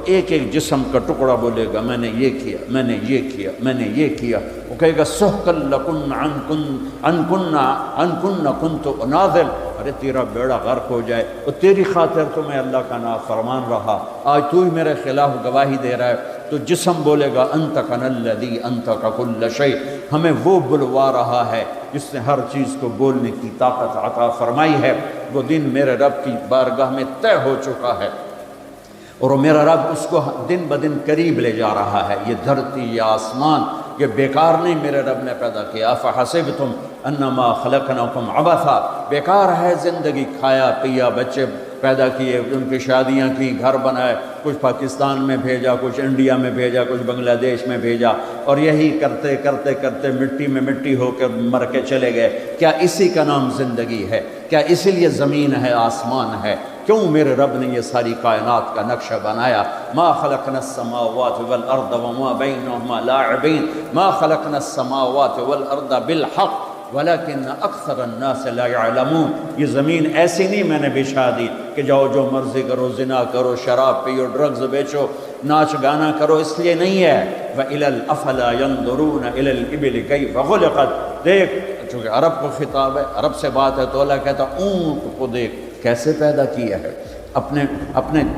ایک ایک جسم کا ٹکڑا بولے گا میں نے یہ کیا، میں نے یہ کیا، میں نے یہ کیا۔ وہ کہے گا سحقا لکن ان کن کنت اناذل، ارے تیرا بیڑا غرق ہو جائے، اور تیری خاطر تو میں اللہ کا نافرمان رہا، آج تو ہی میرے خلاف گواہی دے رہا ہے۔ تو جسم بولے گا انطقنا الذی انطق کل شیء، ہمیں وہ بلوا رہا ہے جس نے ہر چیز کو بولنے کی طاقت عطا فرمائی ہے۔ وہ دن میرے رب کی بارگاہ میں طے ہو چکا ہے، اور میرا رب اس کو دن بدن قریب لے جا رہا ہے۔ یہ دھرتی، یہ آسمان، یہ بیکار نہیں میرے رب نے پیدا کیا۔ افحسبتم انما خلقناکم عبثا، بیکار ہے زندگی، کھایا پیا، بچے پیدا کیے، ان کی شادیاں کی، گھر بنائے، کچھ پاکستان میں بھیجا، کچھ انڈیا میں بھیجا، کچھ بنگلہ دیش میں بھیجا، اور یہی کرتے کرتے کرتے مٹی میں مٹی ہو کے مر کے چلے گئے۔ کیا اسی کا نام زندگی ہے؟ کیا اسی لیے زمین ہے، آسمان ہے؟ کیوں میرے رب نے یہ ساری کائنات کا نقشہ بنایا؟ ما خلقنا السماوات والارض وما بینہما لاعبین، ما خلقنا السماوات والارض بالحق ولیکن اکثر الناس لا یعلمون۔ یہ زمین ایسی نہیں میں نے بچھا دی کہ جاؤ جو مرضی کرو، زنا کرو، شراب پیو، ڈرگز بیچو، ناچ گانا کرو، اس لیے نہیں ہے۔ وَإِلَى الْأَفَلَا يَنْظُرُونَ إِلَى الْإِبِلِ كَيْفَ خُلِقَتْ، دیکھ، چونکہ عرب کو خطاب ہے، عرب سے بات ہے، تو اللہ کہتا اونٹ کو دیکھ کیسے پیدا کیا ہے،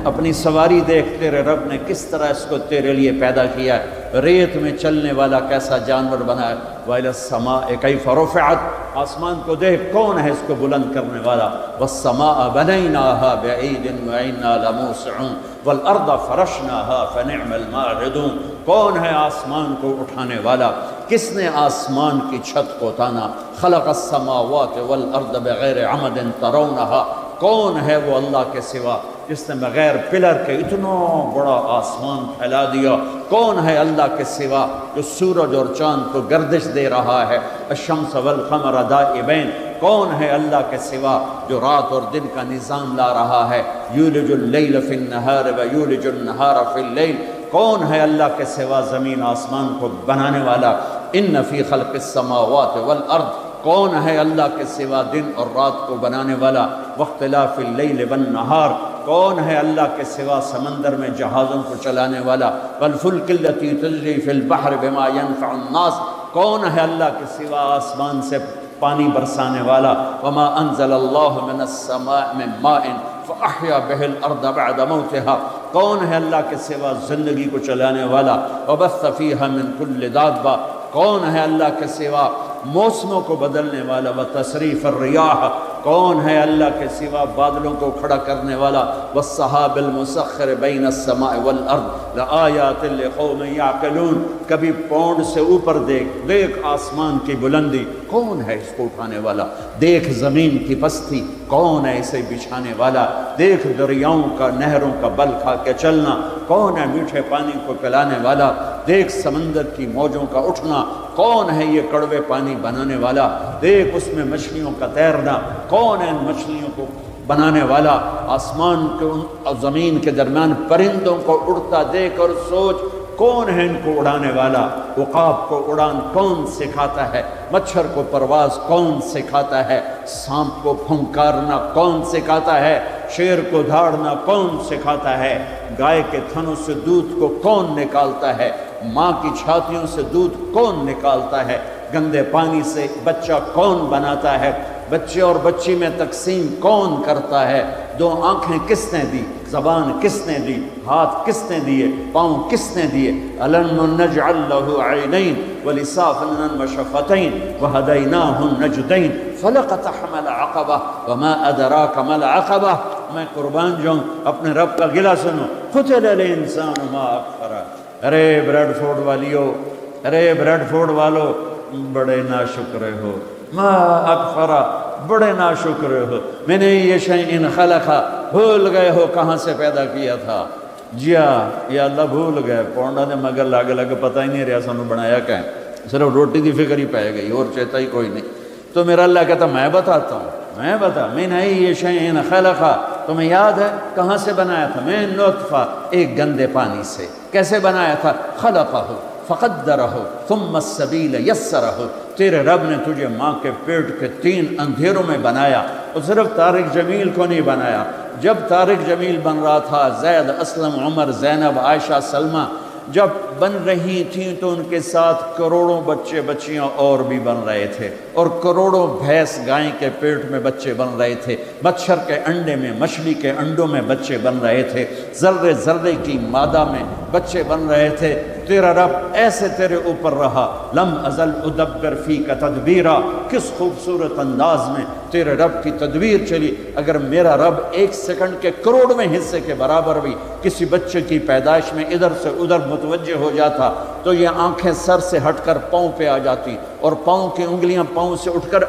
اپنی سواری دیکھ، تیرے رب نے کس طرح اس کو تیرے لیے پیدا کیا ہے، ریت میں چلنے والا کیسا جانور بنا ہے۔ وَإِلَى السَّمَاءِ كَيْفَ رُفِعَتْ، آسمان کو دیکھ کون ہے اس کو بلند کرنے والا۔ وَالسَّمَاءَ بَنَيْنَاهَا بِأَيْدٍ وَإِنَّا لَمُوسِعُونَ وَالْأَرْضَ فَرَشْنَاهَا فَنِعْمَ الْمَاهِدُونَ، کون ہے آسمان کو اٹھانے والا؟ کس نے آسمان کی چھت کو تانا؟ خلق السماوات والارض بغیر عمد ترونها، کون ہے وہ اللہ کے سوا جس نے بغیر پلر کے اتنا بڑا آسمان پھیلا دیا؟ کون ہے اللہ کے سوا جو سورج اور چاند کو گردش دے رہا ہے؟ الشمس والقمر دائبین، کون ہے اللہ کے سوا جو رات اور دن کا نظام لا رہا ہے؟ یولج اللیل فی النہار ویولج النہار فی اللیل، کون ہے اللہ کے سوا زمین آسمان کو بنانے والا؟ ان فی خلق السماوات والارض، کون ہے اللہ کے سوا دن اور رات کو بنانے والا؟ واختلاف اللیل والنہار، کون ہے اللہ کے سوا سمندر میں جہازوں کو چلانے والا؟ والفلک التی تجری فی البحر بما ینفع الناس، کون ہے اللہ کے سوا آسمان سے پانی برسانے والا؟ وما انزل اللہ من السماء من ماء فاحیا بہ الارض بعد موتها، کون ہے اللہ کے سوا زندگی کو چلانے والا؟ وبث فیہا من کل دابہ، کون ہے اللہ کے سوا موسموں کو بدلنے والا؟ وتصریف الریاح، کون ہے اللہ کے سوا بادلوں کو کھڑا کرنے والا؟ والسحاب المسخر بین السماء والارض لآیات لقوم یعقلون، کبھی پونڈ سے اوپر دیکھ آسمان کی بلندی، کون ہے اس کو اٹھانے والا؟ دیکھ زمین کی پستی، کون ہے اسے بچھانے والا؟ دیکھ دریاؤں کا، نہروں کا بل کھا کے چلنا، کون ہے میٹھے پانی کو پلانے والا؟ دیکھ سمندر کی موجوں کا اٹھنا، کون ہے یہ کڑوے پانی بنانے والا؟ دیکھ اس میں مچھلیوں کا تیرنا، کون ہے ان مچھلیوں کو بنانے والا؟ آسمان کے اور زمین کے درمیان پرندوں کو اڑتا دیکھ اور سوچ کون ہے ان کو اڑانے والا؟ عقاب کو اڑان کون سکھاتا ہے؟ مچھر کو پرواز کون سکھاتا ہے؟ سانپ کو پھنکارنا کون سکھاتا ہے؟ شیر کو دھاڑنا کون سکھاتا ہے؟ گائے کے تھنوں سے دودھ کو کون نکالتا ہے؟ ماں کی چھاتیوں سے دودھ کون نکالتا ہے؟ گندے پانی سے بچہ کون بناتا ہے؟ بچے اور بچی میں تقسیم کون کرتا ہے؟ دو آنکھیں کس نے دی؟ زبان کس نے دی؟ ہاتھ کس نے دیے؟ پاؤں کس نے دیے؟ أَلَمْ نَجْعَلْ لَهُ عَيْنَيْنِ وَلِسَانًا وَشَفَتَيْنِ وَهَدَيْنَاهُ النَّجْدَيْنِ فَلَقَتَحْمَ الْعَقَبَةَ وَمَا أَدْرَاكَ مَا الْعَقَبَةُ، میں قربان جاؤں، اپنے رب کا گلہ سنو۔ قُتِلَ الْإِنسَانُ مَا أَكْفَرَهُ، ارے بریڈ فورڈ والیو، ارے بریڈ فورڈ والو، بڑے ناشکرے ہو، ما اکفرا، بڑے ناشکرے ہو، میں نے یہ شیء خلقا، بھول گئے ہو کہاں سے پیدا کیا تھا؟ جیا یا اللہ بھول گئے، پونڈا نے مگر لگ لگ پتہ ہی نہیں رہا سانو بنایا کہ صرف روٹی دی فکر ہی پہ گئی اور چیتا ہی کوئی نہیں۔ تو میرا اللہ کہتا میں بتاتا ہوں، میں بتا، میں نے یہ شیء خلقا، تمہیں یاد ہے کہاں سے بنایا تھا؟ میں نطفہ، ایک گندے پانی سے۔ کیسے بنایا تھا؟ خلقہ فقدرہ ثم السبیل یسرہ، تیرے رب نے تجھے ماں کے پیٹ کے 3 اندھیروں میں بنایا۔ اور صرف طارق جمیل کو نہیں بنایا، جب طارق جمیل بن رہا تھا، زید، اسلم، عمر، زینب، عائشہ، سلمہ جب بن رہی تھیں تو ان کے ساتھ کروڑوں بچے بچیاں اور بھی بن رہے تھے، اور کروڑوں بھینس گائیں کے پیٹ میں بچے بن رہے تھے، مچھر کے انڈے میں، مچھلی کے انڈوں میں بچے بن رہے تھے، ذرے ذرے کی مادہ میں بچے بن رہے تھے۔ تیرا رب ایسے تیرے اوپر رہا، لم ازل ادبر فیک تدبیرا، کس خوبصورت انداز میں تیرے رب کی تدبیر چلی۔ اگر میرا رب 1 سیکنڈ کے کروڑویں حصے کے برابر بھی کسی بچے کی پیدائش میں ادھر سے ادھر متوجہ ہو جاتا تو یہ آنکھیں سر سے ہٹ کر پاؤں پہ آ جاتی، اور پاؤں کی انگلیاں پاؤں سے اٹھ کر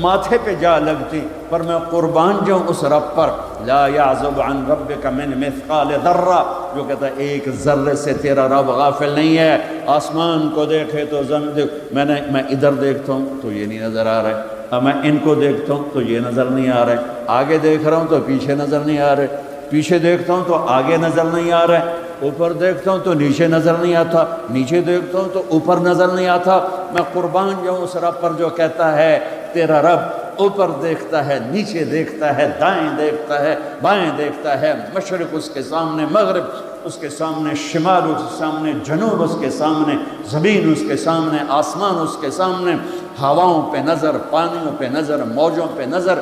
ماتھے پہ جا لگتی۔ پر میں قربان جاؤں اس رب پر، لا یعزب عن ربک من مثقال ذرہ، جو کہتا ہے 1 ذرے سے تیرا رب غافل نہیں ہے۔ آسمان کو دیکھے تو زمین، میں ادھر دیکھتا ہوں تو یہ نہیں نظر آ رہا ہے، اب میں ان کو دیکھتا ہوں تو یہ نظر نہیں آ رہا ہے، آگے دیکھ رہا ہوں تو پیچھے نظر نہیں آ رہے، پیچھے دیکھتا ہوں تو آگے نظر نہیں آ رہا ہے، اوپر دیکھتا ہوں تو نیچے نظر نہیں آتا، نیچے دیکھتا ہوں تو اوپر نظر نہیں آتا۔ میں قربان جاؤں اس رب پر جو کہتا ہے تیرا رب اوپر دیکھتا ہے، نیچے دیکھتا ہے، دائیں دیکھتا ہے، بائیں دیکھتا ہے، مشرق اس کے سامنے، مغرب اس کے سامنے، شمال اس کے سامنے، جنوب اس کے سامنے، زمین اس کے سامنے، آسمان اس کے سامنے، ہواؤں پہ نظر، پانیوں پہ نظر، موجوں پہ نظر،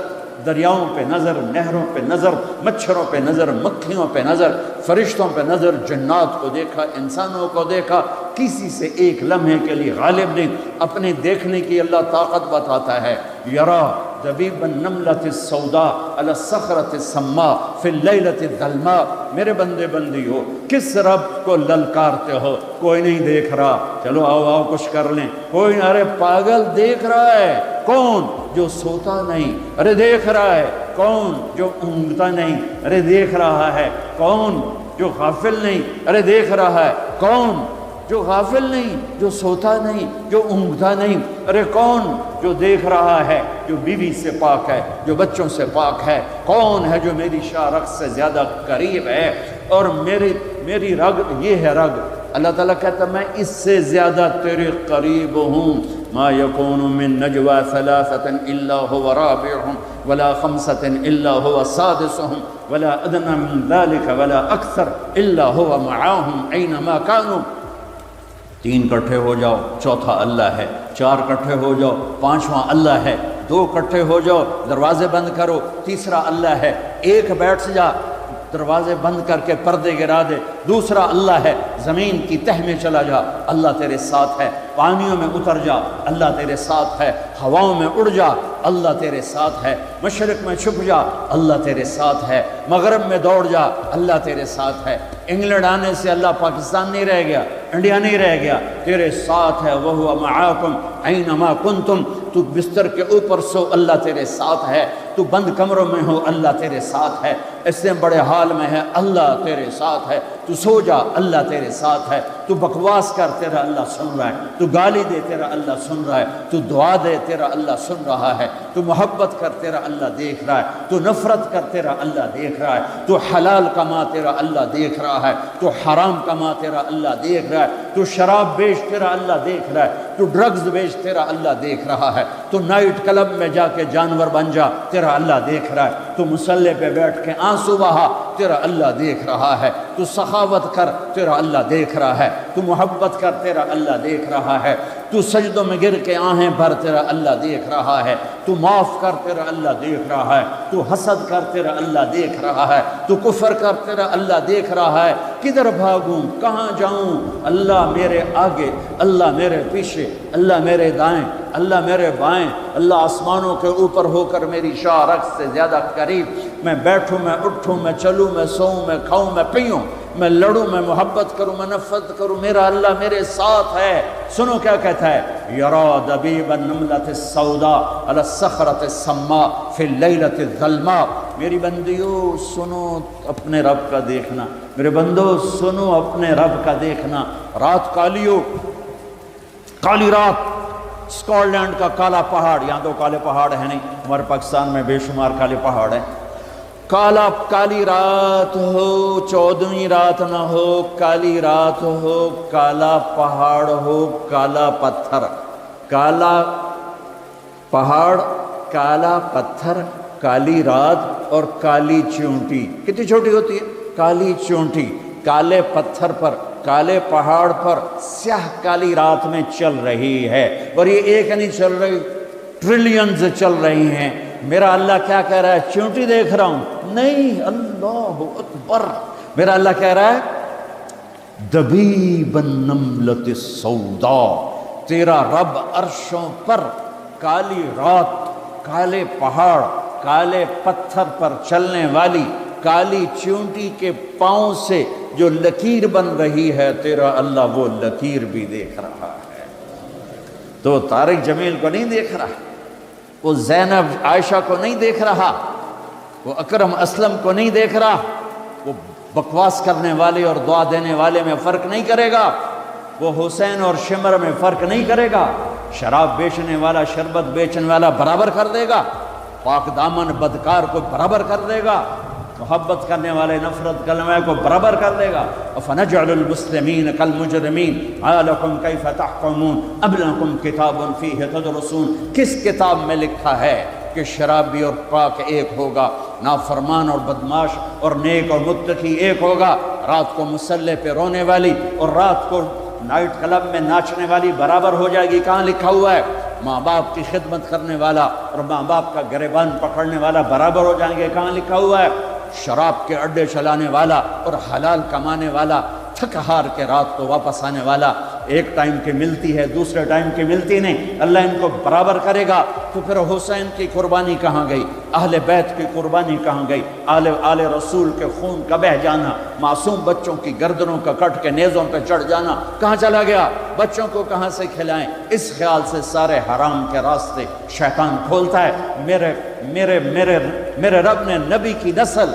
دریاؤں پہ نظر، نہروں پہ نظر، مچھروں پہ نظر، مکھیوں پہ نظر، فرشتوں پہ نظر، جنات کو دیکھا، انسانوں کو دیکھا، کسی سے ایک لمحے کے لیے غالب نہیں۔ اپنے دیکھنے کی اللہ طاقت بتاتا ہے، یرا دبیب النملۃ السوداء علی الصخرۃ السماء فی اللیلۃ الظلماء۔ میرے بندے بندی ہو، کس رب کو للکارتے ہو؟ کوئی نہیں دیکھ رہا، چلو آؤ آؤ کچھ کر لیں، کوئی، ارے پاگل دیکھ رہا ہے، کون؟ جو سوتا نہیں، ارے دیکھ رہا ہے، کون؟ جو اونگتا نہیں، ارے دیکھ رہا ہے، کون؟ جو غافل نہیں، ارے دیکھ رہا ہے، کون؟ جو غافل نہیں، جو سوتا نہیں، جو اونگتا نہیں، ارے کون؟ جو دیکھ رہا ہے، جو بیوی سے پاک ہے، جو بچوں سے پاک ہے، کون ہے جو میری شاہ رگ سے زیادہ قریب ہے؟ اور میری رگ یہ ہے رگ، اللہ تعالیٰ کہتا میں اس سے زیادہ تیرے قریب ہوں۔ ما یکون من نجوى ثلاثة الا هو رابعهم ولا خمسة الا هو سادسهم ولا ادنى من ذلك ولا اکثر الا هو معاهم اينما كانوا۔ 3 اکٹھے ہو جاؤ، چوتھا اللہ ہے، 4 اکٹھے ہو جاؤ، 5واں اللہ ہے، 2 اکٹھے ہو جاؤ، دروازے بند کرو، تیسرا اللہ ہے، 1 بیٹھ جا، دروازے بند کر کے پردے گرا دے، دوسرا اللہ ہے، زمین کی تہ میں چلا جا، اللہ تیرے ساتھ ہے، پانیوں میں اتر جا، اللہ تیرے ساتھ ہے، ہواؤں میں اڑ جا، اللہ تیرے ساتھ ہے، مشرق میں چھپ جا، اللہ تیرے ساتھ ہے، مغرب میں دوڑ جا، اللہ تیرے ساتھ ہے۔ انگلینڈ آنے سے اللہ پاکستان نہیں رہ گیا، انڈیا نہیں رہ گیا، تیرے ساتھ ہے، وَهُوَ مَعَاكُمْ أَيْنَمَا كُنْتُمْ۔ تو بستر کے اوپر سو، اللہ تیرے ساتھ ہے، تو بند کمروں میں ہو، اللہ تیرے ساتھ ہے، اس سے بڑے حال میں ہے، اللہ تیرے ساتھ ہے، تو سو جا، اللہ تیرے ساتھ ہے، تو بکواس کر، تیرا اللہ سن رہا ہے، تو گالی دے، تیرا اللہ سن رہا ہے، تو دعا دے، تیرا اللہ سن رہا ہے، تو محبت کر، تیرا اللہ دیکھ رہا ہے، تو نفرت کر، تیرا اللہ دیکھ رہا ہے، تو حلال کما، تیرا اللہ دیکھ رہا ہے، تو حرام کما، تیرا اللہ دیکھ رہا ہے، تو شراب بیچ، تیرا اللہ دیکھ رہا ہے، تو ڈرگز بیچ، تیرا اللہ دیکھ رہا ہے، تو نائٹ کلب میں جا کے جانور بن جا، تیرا اللہ دیکھ رہا ہے، تو مصلی پہ بیٹھ کے آنسو بہا، تیرا اللہ دیکھ رہا ہے، تو سخاوت کر، تیرا اللہ دیکھ رہا ہے، تو محبت کر، تیرا اللہ دیکھ رہا ہے، تو سجدوں میں گر کے آہیں بھر، تیرا اللہ دیکھ رہا ہے، تو معاف کر، تیرا اللہ دیکھ رہا ہے، تو حسد کر، تیرا اللہ دیکھ رہا ہے، تو کفر کر، تیرا اللہ دیکھ رہا ہے، کدھر بھاگوں، کہاں جاؤں؟ اللہ میرے آگے، اللہ میرے پیچھے، اللہ میرے دائیں، اللہ میرے بائیں، اللہ آسمانوں کے اوپر ہو کر میری شاہ رگ سے زیادہ قریب۔ میں بیٹھوں، میں اٹھوں، میں چلوں، میں سوؤں، میں کھاؤں، میں پیوں، میں لڑوں، میں محبت کروں، میں نفرت کروں، میرا اللہ میرے ساتھ ہے۔ سنو کیا کہتا ہے، یرا دبیب النملۃ السوداء علی الصخرۃ السماء فی اللیلۃ الظلماء۔ میری بندیو سنو اپنے رب کا دیکھنا، میرے بندو سنو اپنے رب کا دیکھنا۔ رات کالی ہو، کالی رات، اسکاٹ لینڈ کا کالا پہاڑ، یہاں تو کالے پہاڑ ہے نہیں، ہمارے پاکستان میں بے شمار کالے پہاڑ ہیں، کالا کالی رات ہو، 14ویں رات نہ ہو، کالی رات ہو، کالا پہاڑ ہو، کالا پتھر، کالا پہاڑ، کالا پتھر، کالی رات اور کالی چونٹی۔ کتنی چھوٹی ہوتی ہے؟ کالی چونٹی کالے پتھر پر، کالے پہاڑ پر، سیاہ کالی رات میں چل رہی ہے، اور یہ ایک نہیں چل رہی، ٹریلینز چل رہی ہیں۔ میرا اللہ کیا کہہ رہا ہے؟ چونٹی دیکھ رہا ہوں؟ نہیں، اللہ اکبر، میرا اللہ کہہ رہا ہے دبیب النملۃ السوداء، تیرا رب عرشوں پر کالی رات، کالے پہاڑ، کالے پتھر پر چلنے والی کالی چونٹی کے پاؤں سے جو لکیر بن رہی ہے، تیرا اللہ وہ لکیر بھی دیکھ رہا ہے۔ تو طارق جمیل کو نہیں دیکھ رہا، وہ زینب عائشہ کو نہیں دیکھ رہا، وہ اکرم اسلم کو نہیں دیکھ رہا، وہ بکواس کرنے والے اور دعا دینے والے میں فرق نہیں کرے گا، وہ حسین اور شمر میں فرق نہیں کرے گا، شراب بیچنے والا شربت بیچنے والا برابر کر دے گا، پاک دامن بدکار کو برابر کر دے گا، محبت کرنے والے نفرت کرنے والے کو برابر کر دے گا۔ أَفَنَجْعَلُ الْمُسْلِمِينَ كَالْمُجْرِمِينَ مَا لَكُمْ كَيْفَ تَحْكُمُونَ أَمْ لَكُمْ كِتَابٌ فِيهِ تَدْرُسُونَ، کس کتاب میں لکھا ہے کہ شرابی اور پاک ایک ہوگا، نافرمان اور بدماش اور نیک اور متقی ایک ہوگا، رات کو مسلح پہ رونے والی اور رات کو نائٹ کلب میں ناچنے والی برابر ہو جائے گی؟ کہاں لکھا ہوا ہے؟ ماں باپ کی خدمت کرنے والا اور ماں باپ کا گریبان پکڑنے والا برابر ہو جائیں گے؟ کہاں لکھا ہوا ہے؟ شراب کے اڈے چلانے والا اور حلال کمانے والا، تھک ہار کے رات کو واپس آنے والا، ایک ٹائم کی ملتی ہے دوسرے ٹائم کی ملتی نہیں، اللہ ان کو برابر کرے گا۔ تو پھر حسین کی قربانی کہاں گئی؟ اہل بیت کی قربانی کہاں گئی؟ آل رسول کے خون کا بہہ جانا، معصوم بچوں کی گردنوں کا کٹ کے نیزوں پہ چڑھ جانا کہاں چلا گیا؟ بچوں کو کہاں سے کھلائیں؟ اس خیال سے سارے حرام کے راستے شیطان کھولتا ہے۔ میرے رب نے نبی کی نسل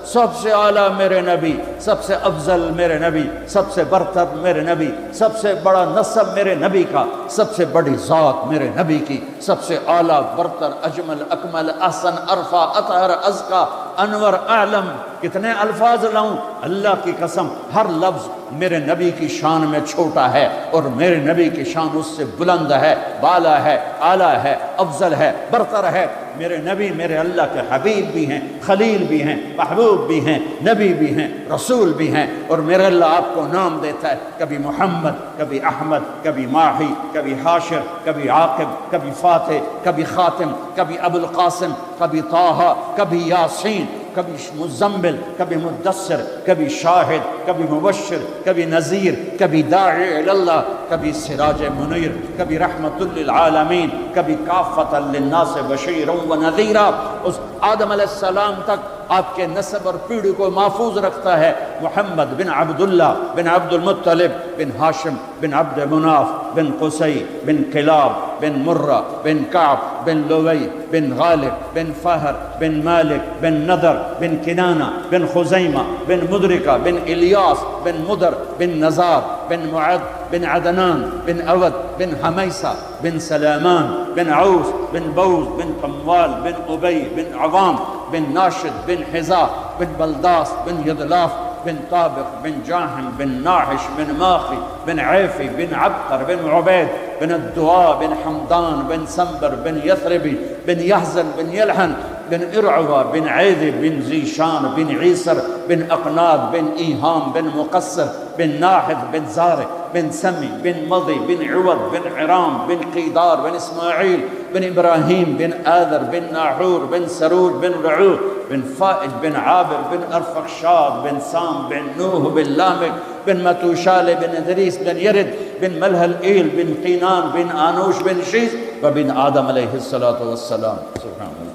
سب سے اعلیٰ میرے نبی، سب سے افضل میرے نبی، سب سے برتر میرے نبی، سب سے بڑا نسب میرے نبی کا، سب سے بڑی ذات میرے نبی کی، سب سے اعلیٰ برتر اجمل اکمل احسن ارفع اطہر ازکا انور اعلم، کتنے الفاظ لاؤں؟ اللہ کی قسم ہر لفظ میرے نبی کی شان میں چھوٹا ہے اور میرے نبی کی شان اس سے بلند ہے، بالا ہے، اعلیٰ ہے، افضل ہے، برتر ہے۔ میرے نبی میرے اللہ کے حبیب بھی ہیں، خلیل بھی ہیں، محبوب بھی ہیں، نبی بھی ہیں، رسول بھی ہیں، اور میرے اللہ آپ کو نام دیتا ہے، کبھی محمد، کبھی احمد، کبھی ماہی، کبھی حاشر، کبھی عاقب، کبھی فاتح، کبھی خاتم، کبھی ابو القاسم، کبھی طٰہٰ، کبھی یاسین، کبھی مزمل، کبھی مدثر، کبھی شاہد، کبھی مبشر، کبھی نذیر، کبھی داعی الی اللہ، کبھی سراج منیر، کبھی رحمت للعالمین، کبھی کافۃ للناس بشیرا و نذیرا۔ اس آدم علیہ السلام تک آپ کے نسب اور پیڑھی کو محفوظ رکھتا ہے۔ محمد بن عبداللہ بن عبد المطلب بن ہاشم بن عبد مناف بن قصی بن کلاب بن مرہ بن کعب بن لوی بن غالب بن فہر بن مالک بن نضر بن کنانہ بن خزیمہ بن مدرکہ بن الیاس بن مدر بن نزار بن معد بن عدنان بن اود بن حمیسہ بن سلامان بن عوس بن بوز بن قموال بن ابی بن عوام بن ناشد بن حذاء بن بلداس بن یدلاف بن طابق بن جاہم بن ناحش بن ماخی بن عیفی بن عبقر بن عبید بن الدعاء بن حمدان بن سنبر بن یثربی بن یحزن بن یلحن بن ارعوہ بن عیدی بن زیشان بن عیسر بن اقناد بن ایہام بن مقصر بن ناحد بن زارق بن سمی بن مضی بن عوض بن عرام بن قیدار بن اسماعیل بن ابراہیم بن آذر بن ناحور بن سروج بن رعوع بن فائج بن عابر بن ارفخشاد بن سام بن نوح بن لامک بن متوشال بن ادریس بن یرد بن ملہل ایل بن قینان بن آنوش بن شیز وبن آدم علیہ السلام۔ سبحان اللہ۔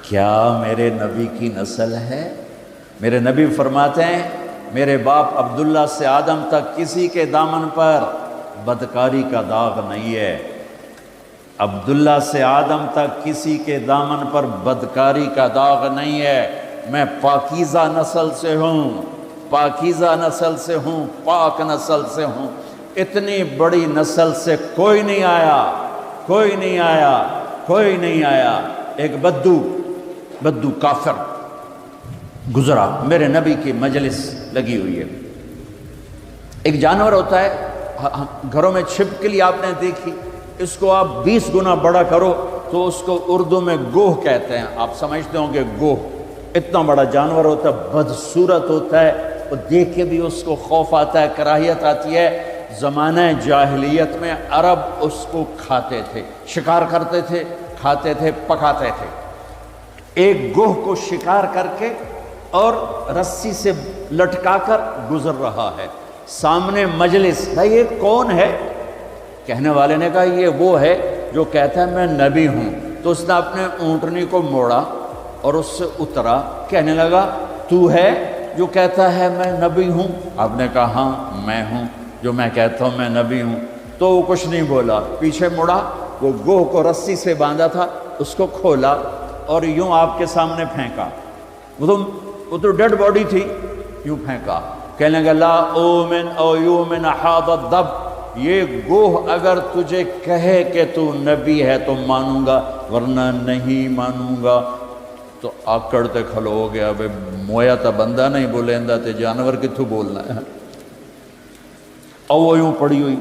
کیا میرے نبی کی نسل ہے؟ میرے نبی فرماتے ہیں میرے باپ عبداللہ سے آدم تک کسی کے دامن پر بدکاری کا داغ نہیں ہے، عبداللہ سے آدم تک کسی کے دامن پر بدکاری کا داغ نہیں ہے۔ میں پاکیزہ نسل سے ہوں، پاکیزہ نسل سے ہوں، پاک نسل سے ہوں۔ اتنی بڑی نسل سے کوئی نہیں آیا، کوئی نہیں آیا، کوئی نہیں آیا۔ ایک بدو بدو کافر گزرا، میرے نبی کی مجلس لگی ہوئی ہے۔ ایک جانور ہوتا ہے گھروں میں چھپکلی آپ نے دیکھی، اس کو آپ 20 گنا بڑا کرو تو اس کو اردو میں گوہ کہتے ہیں، آپ سمجھتے ہوں گے گوہ، اتنا بڑا جانور ہوتا ہے، بدصورت ہوتا ہے، اور دیکھ کے بھی اس کو خوف آتا ہے، کراہیت آتی ہے۔ زمانہ جاہلیت میں عرب اس کو کھاتے تھے، شکار کرتے تھے، کھاتے تھے، پکاتے تھے۔ ایک گوہ کو شکار کر کے اور رسی سے لٹکا کر گزر رہا ہے، سامنے مجلس، بھائی یہ کون ہے؟ کہنے والے نے کہا یہ وہ ہے جو کہتا ہے میں نبی ہوں۔ تو اس نے اپنے اونٹنی کو موڑا اور اس سے اترا، کہنے لگا تو ہے جو کہتا ہے میں نبی ہوں؟ آپ نے کہا ہاں میں ہوں جو میں کہتا ہوں میں نبی ہوں۔ تو وہ کچھ نہیں بولا، پیچھے مڑا، وہ گوہ کو رسی سے باندھا تھا اس کو کھولا اور یوں آپ کے سامنے پھینکا، وہ تو ڈیڈ باڈی تھی، یوں پھینکا، کہنے لگا لا اومن او یومن حاض الدب، یہ گوہ اگر تجھے کہے کہ تو نبی ہے تو مانوں گا ورنہ نہیں مانوں گا۔ تو آکڑ تے کھلو ہو گیا، بے مویا تا بندہ نہیں بولیندا تے جانور کتھوں بولنا ہے۔ اور وہ یوں پڑی ہوئی،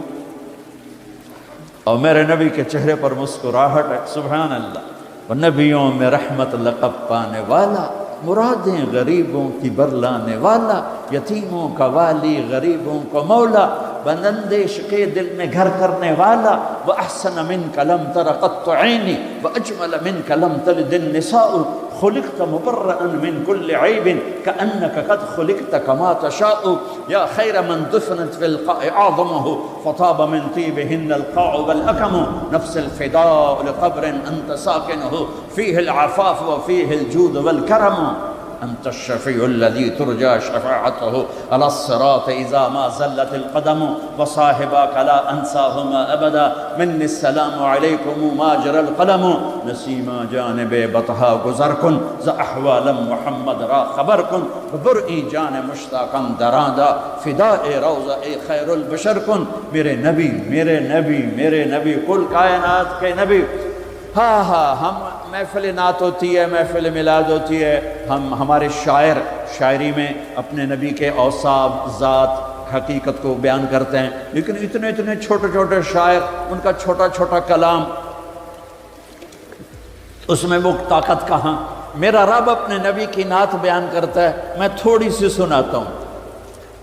اور میرے نبی کے چہرے پر مسکراہٹ ہے، سبحان اللہ۔ نبیوں میں رحمت لقب پانے والا، مرادیں غریبوں کی برلانے والا، یتیموں کا والی غریبوں کو مولا، بندندیش کے دل میں گھر کرنے والا، وَأَحْسَنَ مِنْكَ لَمْ تَرَ قَطُّ عَيْنِي وَأَجْمَلَ مِنْكَ لَمْ تَلِدِ النِّسَاءُ خُلِقْتَ مُبَرَّأً مِنْ كُلِّ عَيْبٍ كَأَنَّكَ قَدْ خُلِقْتَ كَمَا تَشَاءُ يَا خَيْرَ مَنْ دُفِنَتْ فِي الْقَاعِ أَعْظَمُهُ فَطَابَ مِنْ طِيبِهِنَّ الْقَاعُ وَالْأَكَمُ نَفْسِ الْفِدَاءُ لِقَبْرٍ أَنْتَ سَاكِنُهُ فِيهِ الْعَفَافُ وَفِيهِ الْجُودُ وَالْكَرَمُ أنت الشفيع الذي ترجى شفاعته على الصراط إذا ما زلت القدم وصاحبك لا أنساهما أبدا مني السلام عليكم ما جرى القلم نسيما جانب بطها گزركن ز أحوال محمد را خبركن برئي جان مشتاقا درادا فداء روضہ خیر البشر کن۔ میرے نبی میرے نبی میرے نبی، کل کائنات کے نبی۔ ہاں ہم محفل نعت ہوتی ہے، محفل میلاد ہوتی ہے، ہمارے شاعر شاعری میں اپنے نبی کے اوصاف، ذات، حقیقت کو بیان کرتے ہیں، لیکن اتنے چھوٹے چھوٹے شاعر، ان کا چھوٹا چھوٹا کلام، اس میں وہ طاقت کہاں؟ میرا رب اپنے نبی کی نعت بیان کرتا ہے، میں تھوڑی سی سناتا ہوں۔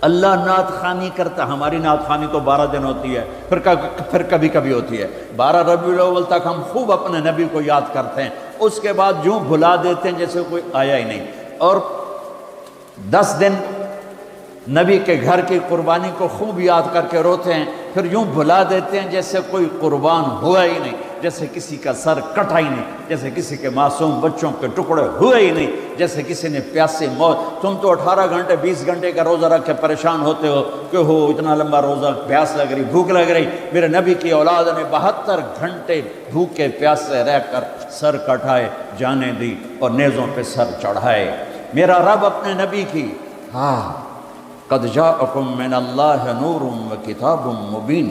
اللہ نعت خوانی کرتا، ہماری نعت خوانی تو 12 دن ہوتی ہے، پھر کبھی کبھی ہوتی ہے۔ 12 ربیع الاول تک ہم خوب اپنے نبی کو یاد کرتے ہیں، اس کے بعد یوں بھلا دیتے ہیں جیسے کوئی آیا ہی نہیں، اور 10 دن نبی کے گھر کی قربانی کو خوب یاد کر کے روتے ہیں، پھر یوں بھلا دیتے ہیں جیسے کوئی قربان ہوا ہی نہیں، جیسے کسی کا سر کٹا ہی نہیں، جیسے کسی کے معصوم بچوں کے ٹکڑے ہوئے ہی نہیں، جیسے کسی نے پیاسی موت۔ تم تو 18 گھنٹے 20 گھنٹے کا روزہ رکھ کے پریشان ہوتے ہو کہ ہو اتنا لمبا روزہ، پیاس لگ رہی، بھوک لگ رہی۔ میرے نبی کی اولاد نے 72 گھنٹے بھوکے پیاسے رہ کر سر کٹائے، جانیں دی اور نیزوں پہ سر چڑھائے۔ میرا رب اپنے نبی کی قد جاءکم من اللہ نور وکتاب مبین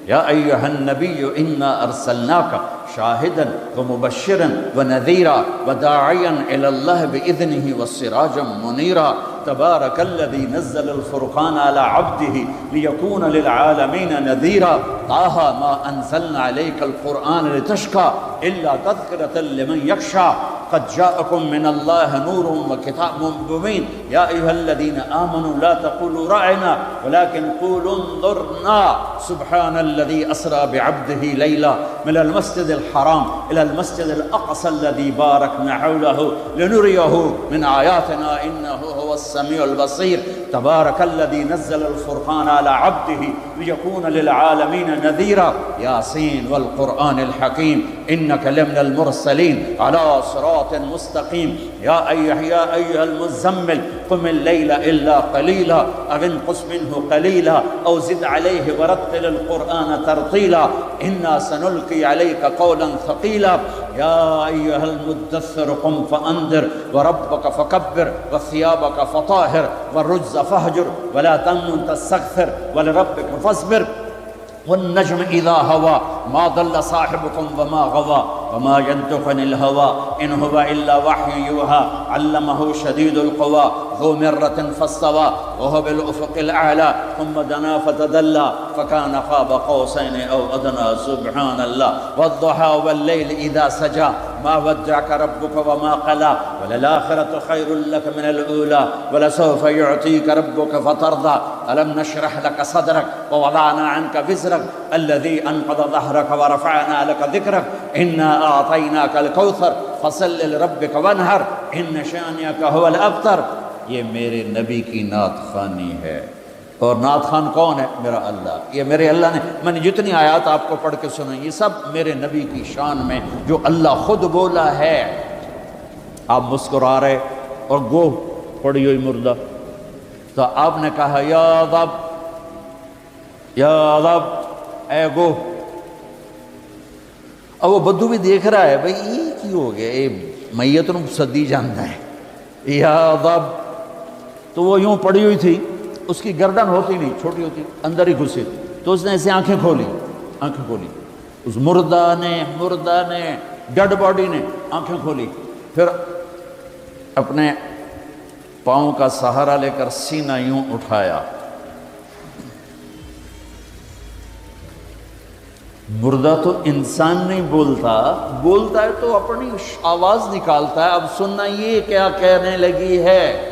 یا ایہا النبی انا ارسلناک شاہدا ومبشرا ونذیرا وداعیا الی اللہ باذنہ وسراجا منیرا تبارک الذی نزل الفرقان علی عبدہ لیکون للعالمین نذیرا طه ما انزلنا علیک القرآن لتشقى الا تذکرة لمن یخشى قد جاءكم من الله نور وكتاب مبين يا أيها الذين آمنوا لا تقولوا رأينا ولكن قولوا انظرنا سبحان الذي أسرى بعبده ليلا من المسجد الحرام إلى المسجد الأقصى الذي باركنا حوله لنريه من آياتنا إنه هو السميع البصير تبارك الذي نزل الفرقان على عبده ليكون للعالمين نذيرا ياسين والقرآن الحكيم إنك لمن المرسلين على صراط مستقيم يا أيها المزمل قم الليل إلا قليلا أو انقص منه قليلا أو زد عليه ورتل القرآن ترتيلا إنا سنلقي عليك قولا ثقيلا يا أيها المدثر قم فأنذر وربك فكبر وثيابك فطاهر والرجز فاهجر ولا تمنن تستكثر ولربك فاصبر والنجم إذا هوى ما ضل صاحبكم وما غوى وما ينطق عن الهوى إن هو إلا وحي يوحى علمه شديد القوى ذو مرة فاستوى وهو بالأفق الأعلى ثم دنا فتدلى فكان قاب قوسين أو أدنى سبحان الله والضحى والليل إذا سجى ما ودعك ربك وما قلى وللآخرة خير لك من الأولى ولسوف يعطيك ربك فترضى ألم نشرح لك صدرك ووضعنا عنك وزرك الذي أنقض ظهرك ورفعنا لك ذكرك إنا أعطيناك الكوثر فصل لربك وانحر إن شانئك هو الأبتر. یہ میرے نبی کی نعت خوانی ہے. اور نعت خان کون ہے؟ میرا اللہ. یہ میرے اللہ نے، میں نے جتنی آیات آپ کو پڑھ کے سنائی یہ سب میرے نبی کی شان میں جو اللہ خود بولا ہے. آپ مسکرا رہے اور گو پڑی ہوئی مردہ، تو آپ نے کہا یا رب یا رب اے گو. اب وہ بدو بھی دیکھ رہا ہے بھئی یہ کی ہو گیا، اے میت نو صدی جانتا ہے یا رب. تو وہ یوں پڑی ہوئی تھی، اس کی گردن ہوتی نہیں، چھوٹی ہوتی، اندر ہی گھسی تھی. تو اس نے ایسے آنکھیں کھولی اس مردہ نے ڈیڈ باڈی نے آنکھیں کھولی، پھر اپنے پاؤں کا سہارا لے کر سینہ یوں اٹھایا. مردہ تو انسان نہیں بولتا ہے تو اپنی آواز نکالتا ہے. اب سننا یہ کیا کہنے لگی ہے،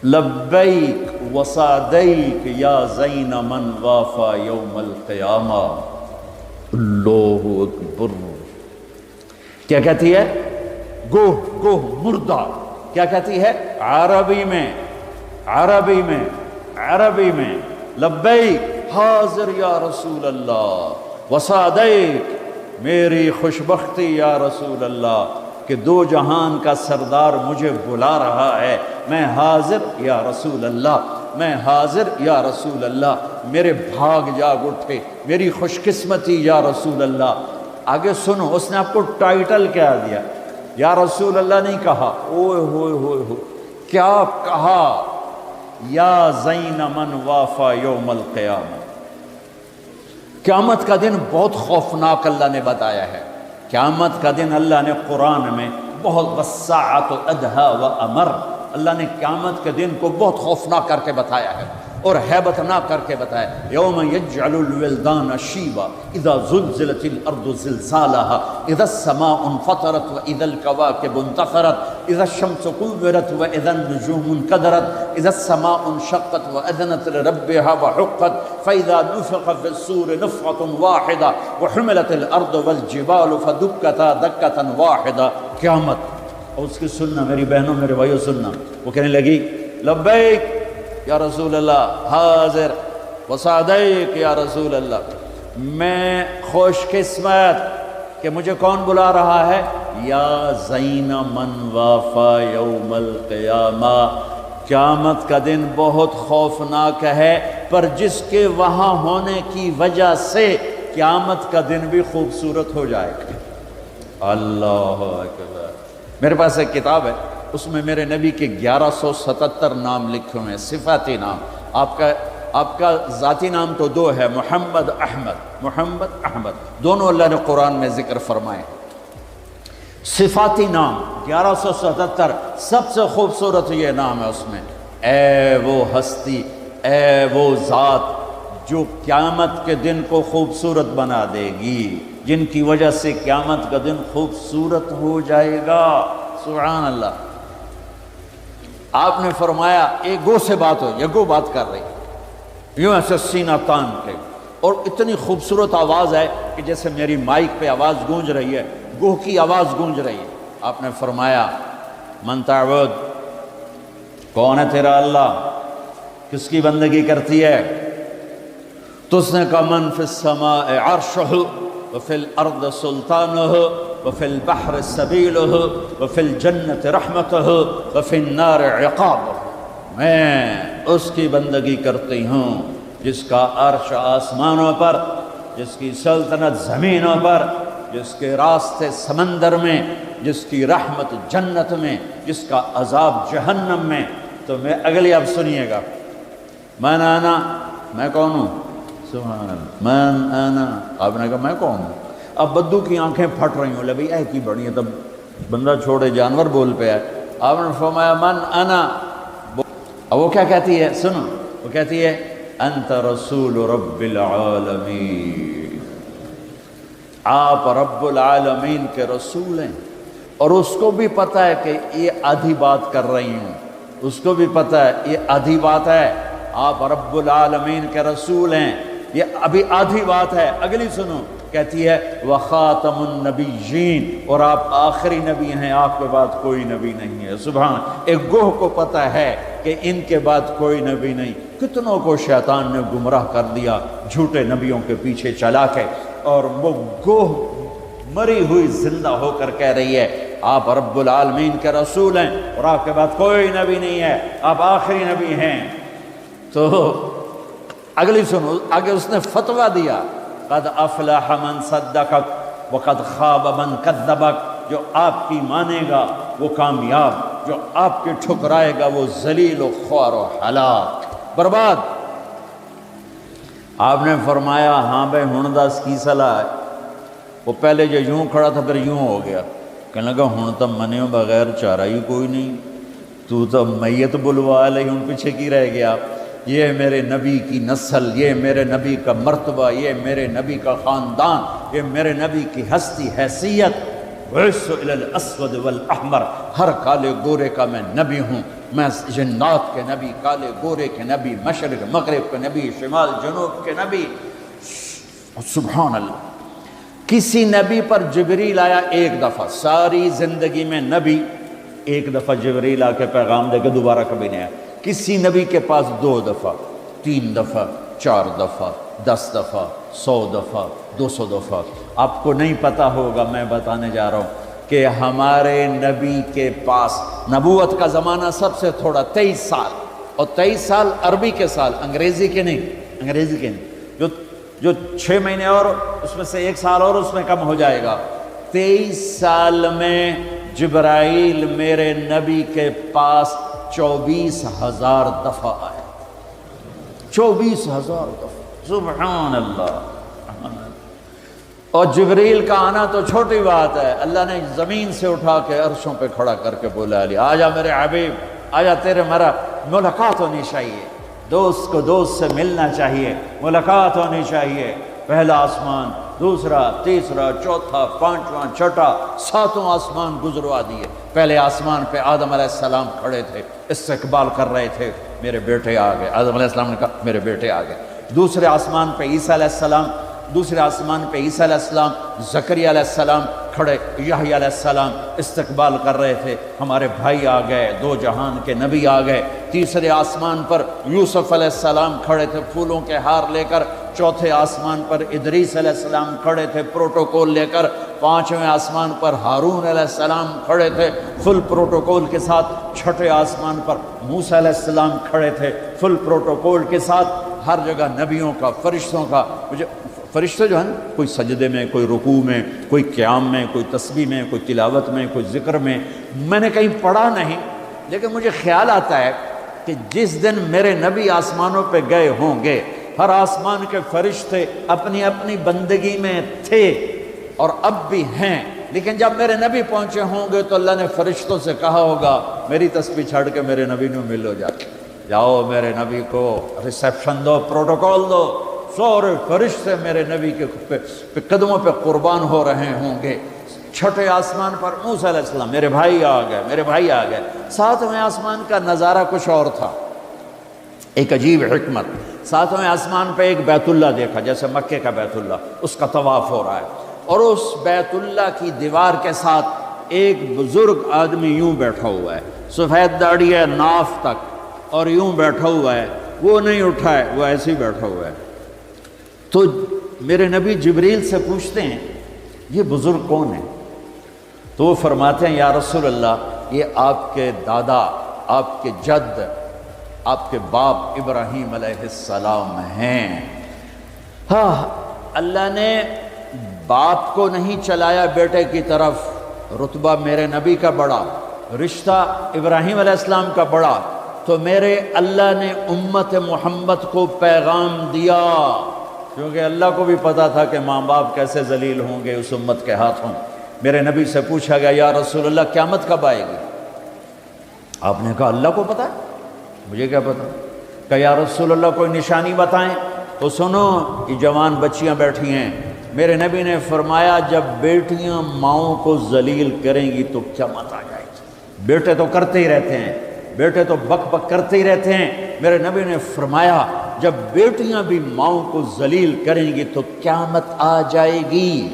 لبیک وصادیک یا زین من وافا یوم القیامہ. اللہ اکبر. کیا کہتی ہے؟ گو مردہ. کیا کہتی ہے؟ عربی میں لبیک حاضر یا رسول اللہ، وصادیک میری خوش بختی یا رسول اللہ کہ دو جہان کا سردار مجھے بلا رہا ہے. میں حاضر یا رسول اللہ، میرے بھاگ جاگ اٹھے، میری خوش قسمتی یا رسول اللہ. آگے سنو، اس نے آپ کو ٹائٹل کیا دیا؟ یا رسول اللہ نہیں کہا، اوئے ہوئے کیا کہا؟ یا زین من وافا یوم القیامہ. قیامت کا دن بہت خوفناک اللہ نے بتایا ہے. قیامت کا دن اللہ نے قرآن میں بہت والساعۃ ادہا وامر، اللہ نے قیامت کے دن کو بہت خوفناک کر کے بتایا ہے اور ہیبتناک کر کے بتایا. یوم یجعل الولدان شیبا اذا زلزلت الارض زلزالها اذا السماء انفطرت واذا الكواكب انتثرت اذا الشمس كورت واذا النجوم انكدرت اذا السماء انشقت واذنت لربها وحقت فاذا نفخ في الصور نفخة واحدة وحملت الارض والجبال فدكتا دكة واحدة. قیامت. اور اس کی سننا میری بہنوں میرے بھائیوں سننا. وہ کہنے لگی لبیک یا رسول اللہ، حاضر، وصادیق یا رسول اللہ، میں خوش قسمت کہ مجھے کون بلا رہا ہے؟ یا زین من وافا یوم القیامہ. قیامت کا دن بہت خوفناک ہے، پر جس کے وہاں ہونے کی وجہ سے قیامت کا دن بھی خوبصورت ہو جائے گا. اللہ اکبر. میرے پاس ایک کتاب ہے، اس میں میرے نبی کے 1177 نام لکھے ہوئے ہیں، صفاتی نام. آپ کا ذاتی نام تو دو ہے، محمد احمد دونوں اللہ نے قرآن میں ذکر فرمائے. صفاتی نام 1177، سب سے خوبصورت یہ نام ہے اس میں. اے وہ ہستی، اے وہ ذات جو قیامت کے دن کو خوبصورت بنا دے گی، جن کی وجہ سے قیامت کا دن خوبصورت ہو جائے گا. سبحان اللہ. آپ نے فرمایا ایک گو سے بات ہو، یہ گو بات کر رہی یوں ایسے سینہ تان کے، اور اتنی خوبصورت آواز ہے کہ جیسے میری مائک پہ آواز گونج رہی ہے، گوہ کی آواز گونج رہی ہے. آپ نے فرمایا من تعبد، کون ہے تیرا اللہ، کس کی بندگی کرتی ہے؟ تو اس نے کہا من فی السماء عرشہ وفی الارض سلطانہ وفی البحر سبیلہ وفی الجنت رحمتہ وفی النار عقابہ. میں اس کی بندگی کرتی ہوں جس کا عرش آسمانوں پر، جس کی سلطنت زمینوں پر، جس کے راستے سمندر میں، جس کی رحمت جنت میں، جس کا عذاب جہنم میں. تو میں اگلی اب سنیے گا. من انا، میں کون ہوں؟ سبحان اللہ. من انا، آپ نے کہا میں کون ہوں؟ اب بدو کی آنکھیں پھٹ رہی ہوں، لے بھئی اے کی بڑی ہے، تب بندہ چھوڑے جانور بول پہ ہے۔ آپ نے فرمایا من انا، اب وہ کیا کہتی ہے سنو، وہ کہتی ہے انت رسول رب العالمین، آپ رب العالمین کے رسول ہیں۔ اور اس کو بھی پتہ ہے کہ یہ آدھی بات کر رہی ہوں، اس کو بھی پتہ ہے یہ آدھی بات ہے، آپ رب العالمین کے رسول ہیں، یہ ابھی آدھی بات ہے۔ اگلی سنو، کہتی ہے وخاتم النبیین، اور آپ آخری نبی ہیں، آپ کے بعد کوئی نبی نہیں ہے۔ سبحان، ایک گوہ کو پتہ ہے کہ ان کے بعد کوئی نبی نہیں۔ کتنوں کو شیطان نے گمراہ کر دیا جھوٹے نبیوں کے پیچھے چلا کے، اور وہ گوہ مری ہوئی زندہ ہو کر کہہ رہی ہے آپ رب العالمین کے رسول ہیں اور آپ کے بعد کوئی نبی نہیں ہے، آپ آخری نبی ہیں۔ تو اگلی سنو، آگے اس نے فتویٰ دیا قد افلح من صدقک وقد خاب من کذبک، جو آپ کی مانے گا وہ کامیاب، جو آپ کی ٹھکرائے گا وہ ذلیل و خوار و ہلاک، برباد۔ آپ نے فرمایا ہاں بھائی ہن دس کی صلاح ہے؟ وہ پہلے جو یوں کھڑا تھا پھر یوں ہو گیا، کہنے لگا ہن تو منیوں بغیر چارہ ہی کوئی نہیں، تو میت بلوا لے، ہن پیچھے کی رہ گیا؟ یہ میرے نبی کی نسل، یہ میرے نبی کا مرتبہ، یہ میرے نبی کا خاندان، یہ میرے نبی کی ہستی حیثیت، وَعِسُّ إِلَى الْأَسْوَدِ وَالْأَحْمَرِ، ہر کالے گورے کا میں نبی ہوں، میں جنات کے نبی، کالے گورے کے نبی، مشرق مغرب کے نبی، شمال جنوب کے نبی۔ سبحان اللہ۔ کسی نبی پر جبریل آیا ایک دفعہ، ساری زندگی میں نبی ایک دفعہ جبریل آ کے پیغام دے کے دوبارہ کبھی نہیں آیا۔ کسی نبی کے پاس 2 دفعہ، 3 دفعہ، 4 دفعہ، 10 دفعہ، 100 دفعہ، 200 دفعہ۔ آپ کو نہیں پتہ ہوگا، میں بتانے جا رہا ہوں کہ ہمارے نبی کے پاس نبوت کا زمانہ سب سے تھوڑا 23 سال، اور 23 سال عربی کے سال، انگریزی کے نہیں، انگریزی کے نہیں، جو 6 مہینے اور اس میں سے 1 سال اور اس میں کم ہو جائے گا۔ 23 سال میں جبرائیل میرے نبی کے پاس 24,000 دفعہ آئے، 24,000 دفعہ، سبحان اللہ۔ اور جبریل کا آنا تو چھوٹی بات ہے، اللہ نے زمین سے اٹھا کے عرشوں پہ کھڑا کر کے بولا علی آجا میرے حبیب، آجا تیرے مرا ملاقات ہونی چاہیے، دوست کو دوست سے ملنا چاہیے، ملاقات ہونی چاہیے۔ پہلا آسمان، دوسرا، تیسرا، چوتھا، 5واں، چھٹا، 7واں آسمان گزروا دیے۔ پہلے آسمان پہ آدم علیہ السلام کھڑے تھے، استقبال کر رہے تھے، میرے بیٹے آ گئے، آدم علیہ السلام نے کہا میرے بیٹے آ گئے۔ دوسرے آسمان پہ عیسیٰ علیہ السلام، دوسرے آسمان پہ عیسیٰ علیہ السلام، زکریا علیہ السلام کھڑے، یحییٰ علیہ السلام استقبال کر رہے تھے، ہمارے بھائی آ گئے، 2 جہان کے نبی آ گئے۔ تیسرے آسمان پر یوسف علیہ السلام کھڑے تھے پھولوں کے ہار لے کر، چوتھے آسمان پر ادریس علیہ السلام کھڑے تھے پروٹوکول لے کر، 5ویں آسمان پر ہارون علیہ السلام کھڑے تھے فل پروٹوکول کے ساتھ، چھٹے آسمان پر موسیٰ علیہ السلام کھڑے تھے فل پروٹوکول کے ساتھ۔ ہر جگہ نبیوں کا، فرشتوں کا، مجھے فرشتے جو ہیں کوئی سجدے میں، کوئی رکوع میں، کوئی قیام میں، کوئی تسبیح میں، کوئی تلاوت میں، کوئی ذکر میں، میں نے کہیں پڑھا نہیں، لیکن مجھے خیال آتا ہے کہ جس دن میرے نبی آسمانوں پہ گئے ہوں گے، ہر آسمان کے فرشتے اپنی اپنی بندگی میں تھے اور اب بھی ہیں، لیکن جب میرے نبی پہنچے ہوں گے تو اللہ نے فرشتوں سے کہا ہوگا میری تسبیح چھڑ کے میرے نبی نے ملو، جاؤ میرے نبی کو ریسیپشن دو، پروٹوکول دو۔ سورے فرشتے میرے نبی کے قدموں پہ قربان ہو رہے ہوں گے۔ چھٹے آسمان پر موسیٰ علیہ السلام، میرے بھائی آ گئے، میرے بھائی آ گئے۔ 7ویں آسمان کا نظارہ کچھ اور تھا، ایک عجیب حکمت۔ 7ویں آسمان پہ ایک بیت اللہ دیکھا، جیسے مکے کا بیت اللہ، اس کا طواف ہو رہا ہے، اور اس بیت اللہ کی دیوار کے ساتھ ایک بزرگ آدمی یوں بیٹھا ہوا ہے، سفید داڑھی ہے ناف تک، اور یوں بیٹھا ہوا ہے، وہ نہیں اٹھا ہے، وہ ایسے ہی بیٹھا ہوا ہے۔ تو میرے نبی جبریل سے پوچھتے ہیں یہ بزرگ کون ہے؟ تو وہ فرماتے ہیں یا رسول اللہ یہ آپ کے دادا، آپ کے جد، آپ کے باپ ابراہیم علیہ السلام ہیں۔ ہاں، اللہ نے باپ کو نہیں چلایا بیٹے کی طرف، رتبہ میرے نبی کا بڑا، رشتہ ابراہیم علیہ السلام کا بڑا، تو میرے اللہ نے امت محمد کو پیغام دیا کیونکہ اللہ کو بھی پتا تھا کہ ماں باپ کیسے ذلیل ہوں گے اس امت کے ہاتھوں۔ میرے نبی سے پوچھا گیا یا رسول اللہ قیامت کب آئے گی؟ آپ نے کہا اللہ کو پتا ہے، مجھے کیا پتا؟ کہ یا رسول اللہ کوئی نشانی بتائیں۔ تو سنو، یہ جوان بچیاں بیٹھی ہیں، میرے نبی نے فرمایا جب بیٹیاں ماؤں کو ذلیل کریں گی تو قیامت آ جائے گی۔ بیٹے تو کرتے ہی رہتے ہیں، بیٹے تو بک بک کرتے ہی رہتے ہیں، میرے نبی نے فرمایا جب بیٹیاں بھی ماؤں کو ذلیل کریں گی تو قیامت آ جائے گی۔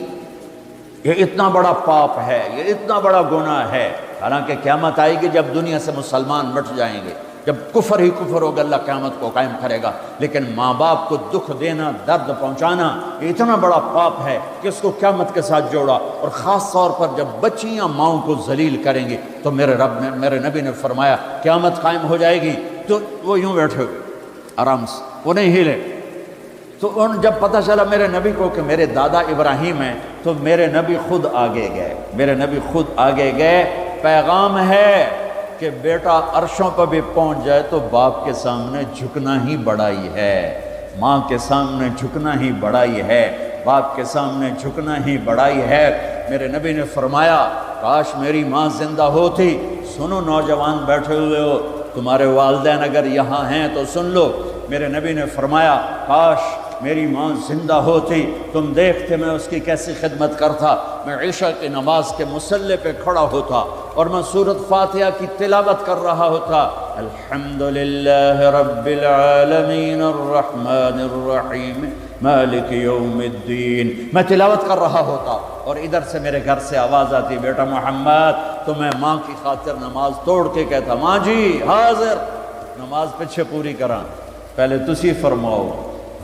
یہ اتنا بڑا پاپ ہے، یہ اتنا بڑا گناہ ہے۔ حالانکہ قیامت آئے گی جب دنیا سے مسلمان مٹ جائیں گے، جب کفر ہی کفر ہوگا، اللہ قیامت کو قائم کرے گا۔ لیکن ماں باپ کو دکھ دینا، درد پہنچانا، یہ اتنا بڑا پاپ ہے کہ اس کو قیامت کے ساتھ جوڑا۔ اور خاص طور پر جب بچیاں ماؤں کو ذلیل کریں گی تو میرے نبی نے فرمایا قیامت قائم ہو جائے گی۔ تو وہ یوں بیٹھے ہوئے آرام سے، وہ نہیں ہلے۔ تو جب پتہ چلا میرے نبی کو کہ میرے دادا ابراہیم ہیں، تو میرے نبی خود آگے گئے، میرے نبی خود آگے گئے۔ پیغام ہے کہ بیٹا عرشوں پر بھی پہنچ جائے تو باپ کے سامنے جھکنا ہی بڑائی ہے، ماں کے سامنے جھکنا ہی بڑائی ہے، باپ کے سامنے جھکنا ہی بڑائی ہے۔ میرے نبی نے فرمایا کاش میری ماں زندہ ہوتی۔ سنو نوجوان بیٹھے ہوئے ہو، تمہارے والدین اگر یہاں ہیں تو سن لو، میرے نبی نے فرمایا کاش میری ماں زندہ ہوتی، تم دیکھتے میں اس کی کیسی خدمت کرتا۔ میں عشاء کی نماز کے مصلی پہ کھڑا ہوتا اور میں سورۃ فاتحہ کی تلاوت کر رہا ہوتا، الحمدللہ رب العالمین الرحمن الرحیم مالک یوم الدین، میں تلاوت کر رہا ہوتا اور ادھر سے میرے گھر سے آواز آتی بیٹا محمد، تو میں ماں کی خاطر نماز توڑ کے کہتا ماں جی حاضر، نماز پیچھے پوری کراں، پہلے تسی فرماؤ۔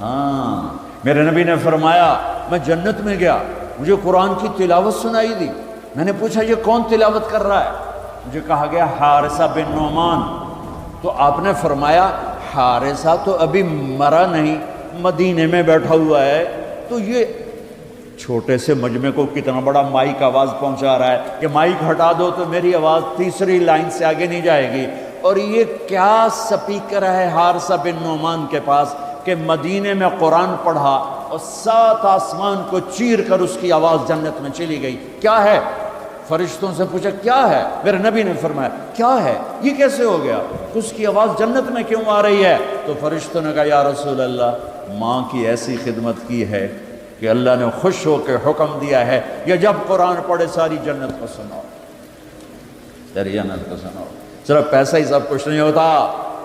ہاں، میرے نبی نے فرمایا میں جنت میں گیا، مجھے قرآن کی تلاوت سنائی دی، میں نے پوچھا یہ کون تلاوت کر رہا ہے؟ مجھے کہا گیا حارثہ بن نعمان۔ تو آپ نے فرمایا حارثہ تو ابھی مرا نہیں، مدینے میں بیٹھا ہوا ہے، تو یہ چھوٹے سے مجمع کو کتنا بڑا مائک آواز پہنچا رہا ہے کہ مائک ہٹا دو تو میری آواز تیسری لائن سے آگے نہیں جائے گی۔ اور یہ کیا سپیکر ہے حارثہ بن نعمان کے پاس کہ مدینے میں قرآن پڑھا اور 7 آسمان کو چیر کر اس کی آواز جنت میں چلی گئی۔ کیا ہے؟ فرشتوں سے پوچھا کیا ہے؟ میرے نبی نے فرمایا کیا ہے، یہ کیسے ہو گیا، اس کی آواز جنت میں کیوں آ رہی ہے؟ تو فرشتوں نے کہا یا رسول اللہ ماں کی ایسی خدمت کی ہے کہ اللہ نے خوش ہو کے حکم دیا ہے یہ جب قرآن پڑھے ساری جنت کو سناؤ، ساری جنت کو سناؤ۔ صرف پیسہ ہی سب کچھ نہیں ہوتا،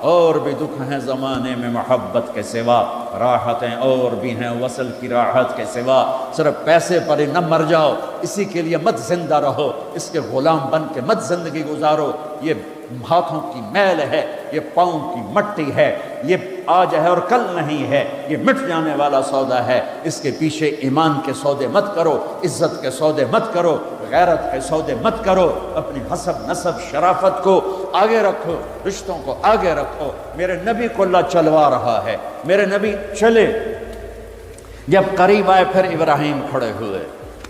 اور بھی دکھ ہیں زمانے میں محبت کے سوا، راحتیں اور بھی ہیں وصل کی راحت کے سوا۔ صرف پیسے پر ہی نہ مر جاؤ، اسی کے لیے مت زندہ رہو، اس کے غلام بن کے مت زندگی گزارو۔ یہ ہاتھوں کی میل ہے، یہ پاؤں کی مٹی ہے، یہ آج ہے اور کل نہیں ہے، یہ مٹ جانے والا سودا ہے۔ اس کے پیچھے ایمان کے سودے مت کرو، عزت کے سودے مت کرو، غیرت کے سودے مت کرو، اپنی حسب نسب شرافت کو آگے رکھو، رشتوں کو آگے رکھو۔ میرے نبی کو اللہ چلوا رہا ہے، میرے نبی چلے، جب قریب آئے پھر ابراہیم کھڑے ہوئے۔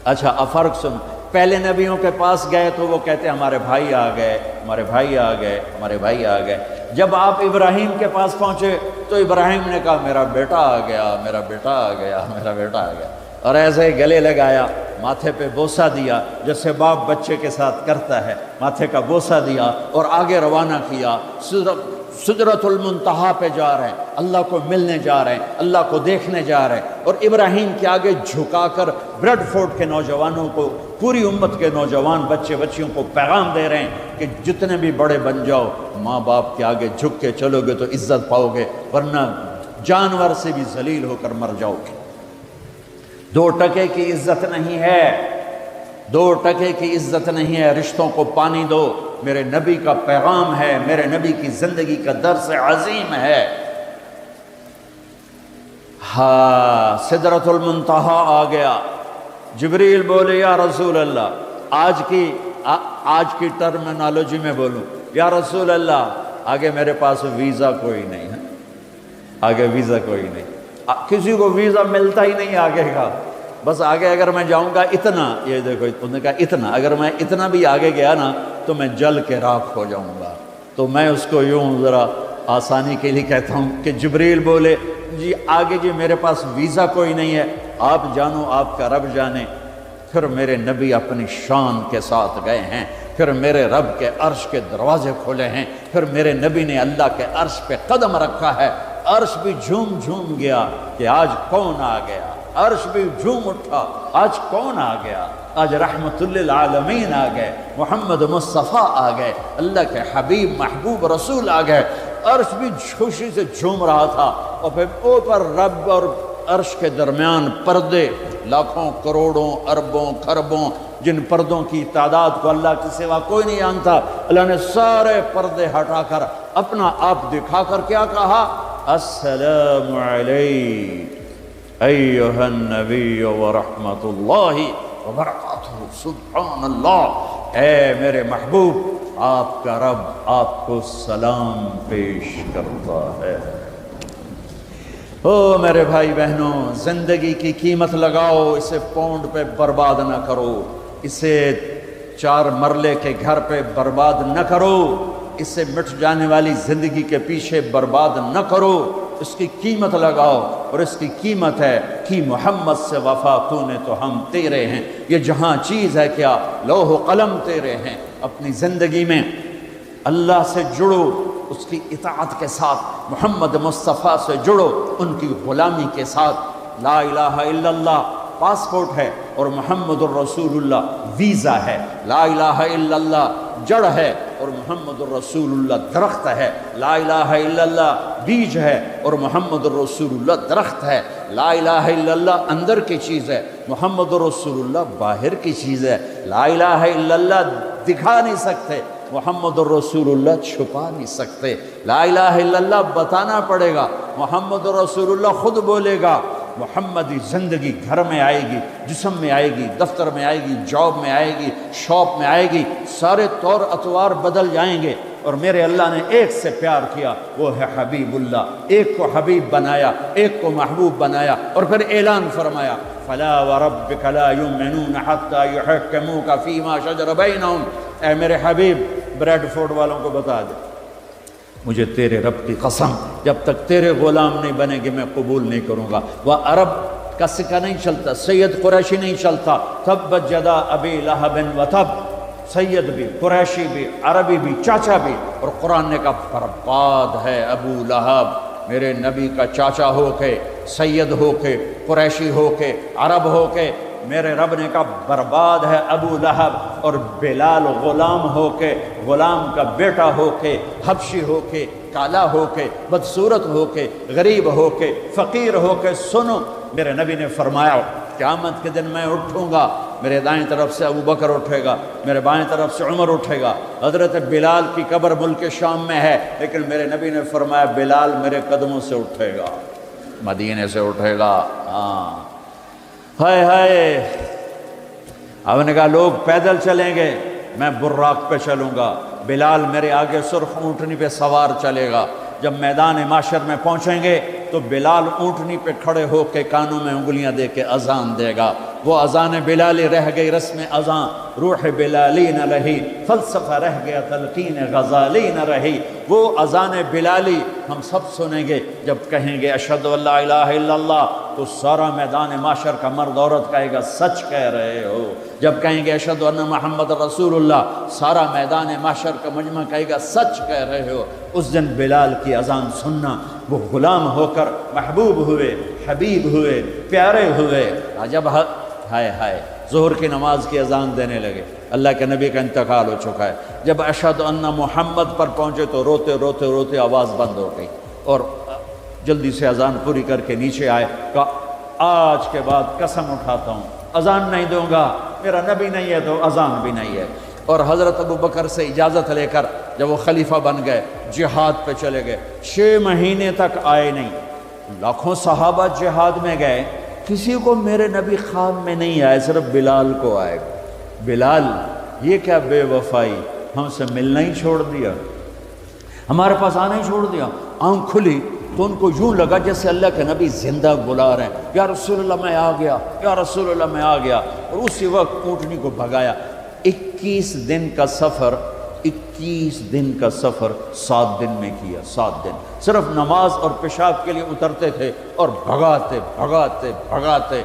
اچھا فرق سن، پہلے نبیوں کے پاس گئے تو وہ کہتے ہمارے بھائی آ گئے، ہمارے بھائی آ گئے، ہمارے بھائی آ گئے۔ جب آپ ابراہیم کے پاس پہنچے تو ابراہیم نے کہا میرا بیٹا آ گیا، میرا بیٹا آ گیا، میرا بیٹا آ گیا، اور ایسے ہی گلے لگایا، ماتھے پہ بوسہ دیا جیسے باپ بچے کے ساتھ کرتا ہے، ماتھے کا بوسہ دیا اور آگے روانہ کیا۔ سدرۃ المنتہا پہ جا رہے ہیں، اللہ کو ملنے جا رہے ہیں، اللہ کو دیکھنے جا رہے ہیں، اور ابراہیم کے آگے جھکا کر بریڈ فورٹ کے نوجوانوں کو، پوری امت کے نوجوان بچے بچیوں کو پیغام دے رہے ہیں کہ جتنے بھی بڑے بن جاؤ، ماں باپ کے آگے جھک کے چلو گے تو عزت پاؤ گے، ورنہ جانور سے بھی ذلیل ہو کر مر جاؤ گے۔ 2 ٹکے کی عزت نہیں ہے، 2 ٹکے کی عزت نہیں ہے، رشتوں کو پانی دو۔ میرے نبی کا پیغام ہے، میرے نبی کی زندگی کا درس عظیم ہے۔ ہاں، سدرۃ المنتہا آ گیا، جبریل بولے یا رسول اللہ، آج کی ٹرمینالوجی میں بولوں، یا رسول اللہ آگے میرے پاس ویزا کوئی نہیں ہے، آگے ویزا کوئی نہیں، کسی کو ویزا ملتا ہی نہیں آگے کا، بس آگے اگر میں جاؤں گا اتنا، یہ دیکھو انہوں نے کہا اتنا، اگر میں اتنا بھی آگے گیا نا تو میں جل کے راکھ ہو جاؤں گا۔ تو میں اس کو یوں ذرا آسانی کے لیے کہتا ہوں کہ جبریل بولے جی آگے جی میرے پاس ویزا کوئی نہیں ہے، آپ جانو آپ کا رب جانے۔ پھر میرے نبی اپنی شان کے ساتھ گئے ہیں، پھر میرے رب کے عرش کے دروازے کھولے ہیں، پھر میرے نبی نے اللہ کے عرش پہ قدم رکھا ہے، عرش بھی جھوم جھوم گیا کہ آج کون آ گیا، عرش بھی جھوم اٹھا آج کون آ گیا، آج رحمت للعالمین آ گئے، محمد مصطفیٰ آ گئے، اللہ کے حبیب محبوب رسول آ گئے۔ عرش بھی خوشی سے جھوم رہا تھا، اور پھر اوپر رب اور عرش کے درمیان پردے، لاکھوں کروڑوں اربوں خربوں، جن پردوں کی تعداد کو اللہ کے سوا کوئی نہیں جانتا، اللہ نے سارے پردے ہٹا کر اپنا آپ دکھا کر کیا کہا؟ السلام علیک ایھا النبی ورحمۃ اللہ وبرکاتہ۔ سبحان اللہ، اے میرے محبوب، آپ کا رب آپ کو سلام پیش کرتا ہے۔ او میرے بھائی بہنوں، زندگی کی قیمت لگاؤ، اسے پونڈ پہ برباد نہ کرو، اسے 4 مرلے کے گھر پہ برباد نہ کرو، اسے مٹ جانے والی زندگی کے پیچھے برباد نہ کرو، اس کی قیمت لگاؤ، اور اس کی قیمت ہے کہ محمد سے وفا تو نے تو ہم تیرے ہیں۔ یہ جہاں چیز ہے کیا، لوح و قلم تیرے ہیں۔ اپنی زندگی میں اللہ سے جڑو، اس کی اطاعت کے ساتھ، محمد مصطفیٰ سے جڑو، ان کی غلامی کے ساتھ۔ لا الہ الا اللہ پاسپورٹ ہے، اور محمد الرسول اللہ ویزا ہے۔ لا الہ الا اللہ جڑ ہے، اور محمد الرسول اللہ درخت ہے۔ لا الہ الا اللہ بیج ہے، اور محمد الرسول اللہ درخت ہے۔ لا الہ الا اللہ اندر کی چیز ہے، محمد الرسول اللہ باہر کی چیز ہے۔ لا الہ الا اللہ دکھا نہیں سکتے، محمد الرسول اللہ چھپا نہیں سکتے۔ لا الہ الا اللہ بتانا پڑے گا، محمد الرسول اللہ خود بولے گا۔ محمدی زندگی گھر میں آئے گی، جسم میں آئے گی، دفتر میں آئے گی، جاب میں آئے گی، شاپ میں آئے گی، سارے طور اطوار بدل جائیں گے۔ اور میرے اللہ نے ایک سے پیار کیا، وہ ہے حبیب اللہ، ایک کو حبیب بنایا، ایک کو محبوب بنایا، اور پھر اعلان فرمایا فَلَا وَرَبِّكَ لَا يُؤْمِنُونَ حَتَّى يُحَكِّمُوكَ فِي مَا شَجَرَ بَيْنَهُمْ۔ اے میرے حبیب، بریڈ فورڈ والوں کو بتا دے، مجھے تیرے رب کی قسم، جب تک تیرے غلام نہیں بنے گی میں قبول نہیں کروں گا۔ وہ عرب کا سکہ نہیں چلتا، سید قریشی نہیں چلتا۔ تبت یدا ابی لہب وتب، سید بھی، قریشی بھی، عربی بھی، چاچا بھی۔ اور قرآن نے کہا برباد ہے ابو لہب، میرے نبی کا چاچا ہو کے، سید ہو کے، قریشی ہو کے، عرب ہو کے۔ میرے رب نے کہا برباد ہے ابو لہب، اور بلال غلام ہو کے، غلام کا بیٹا ہو کے، حبشی ہو کے، کالا ہو کے، بدصورت ہو کے، غریب ہو کے، فقیر ہو کے۔ سنو، میرے نبی نے فرمایا قیامت کے دن میں اٹھوں گا، میرے دائیں طرف سے ابو بکر اٹھے گا، میرے بائیں طرف سے عمر اٹھے گا۔ حضرت بلال کی قبر ملک شام میں ہے، لیکن میرے نبی نے فرمایا بلال میرے قدموں سے اٹھے گا، مدینے سے اٹھے گا۔ ہاں، ہائے ہائے۔ اب نے کہا لوگ پیدل چلیں گے، میں براق پہ چلوں گا، بلال میرے آگے سرخ اونٹنی پہ سوار چلے گا۔ جب میدان معاشر میں پہنچیں گے تو بلال اونٹنی پہ کھڑے ہو کے کانوں میں انگلیاں دے کے اذان دے گا۔ وہ اذان بلالی رہ گئی رسم اذان، روح بلالی نہ رہی، فلسفہ رہ گیا تلقین غزالی نہ رہی۔ وہ اذان بلالی ہم سب سنیں گے جب کہیں گے اشہد ان لا الہ الا اللہ، تو سارا میدان معاشر کا مرد عورت کہے گا سچ کہہ رہے ہو۔ جب کہیں گے اشہد ان محمد رسول اللہ، سارا میدان معاشر کا مجمع کہے گا سچ کہہ رہے ہو۔ اس دن بلال کی اذان سننا، وہ غلام ہو کر محبوب ہوئے، حبیب ہوئے، پیارے ہوئے۔ جب ہائے ہائے ظہر کی نماز کی اذان دینے لگے، اللہ کے نبی کا انتقال ہو چکا ہے، جب اشہد ان محمد پر پہنچے تو روتے روتے روتے آواز بند ہو گئی، اور جلدی سے اذان پوری کر کے نیچے آئے، کہا آج کے بعد قسم اٹھاتا ہوں اذان نہیں دوں گا، میرا نبی نہیں ہے تو اذان بھی نہیں ہے۔ اور حضرت ابو بکر سے اجازت لے کر جب وہ خلیفہ بن گئے، جہاد پہ چلے گئے، 6 مہینے تک آئے نہیں۔ لاکھوں صحابہ جہاد میں گئے، کسی کو میرے نبی خواب میں نہیں آئے، صرف بلال کو آئے۔ بلال یہ کیا بے وفائی، ہم سے ملنا ہی چھوڑ دیا، ہمارے پاس آنا ہی چھوڑ دیا۔ آنکھ کھلی تو ان کو یوں لگا جیسے اللہ کے نبی زندہ بلا رہے ہیں، یا رسول اللہ میں آ گیا، یا رسول اللہ میں آ گیا، اور اسی وقت اونٹنی کو بھگایا۔ 21 دن کا سفر 21 دن کا سفر 7 دن میں کیا، 7 دن صرف نماز اور پیشاب کے لیے اترتے تھے اور بھگاتے بھگاتے بھگاتے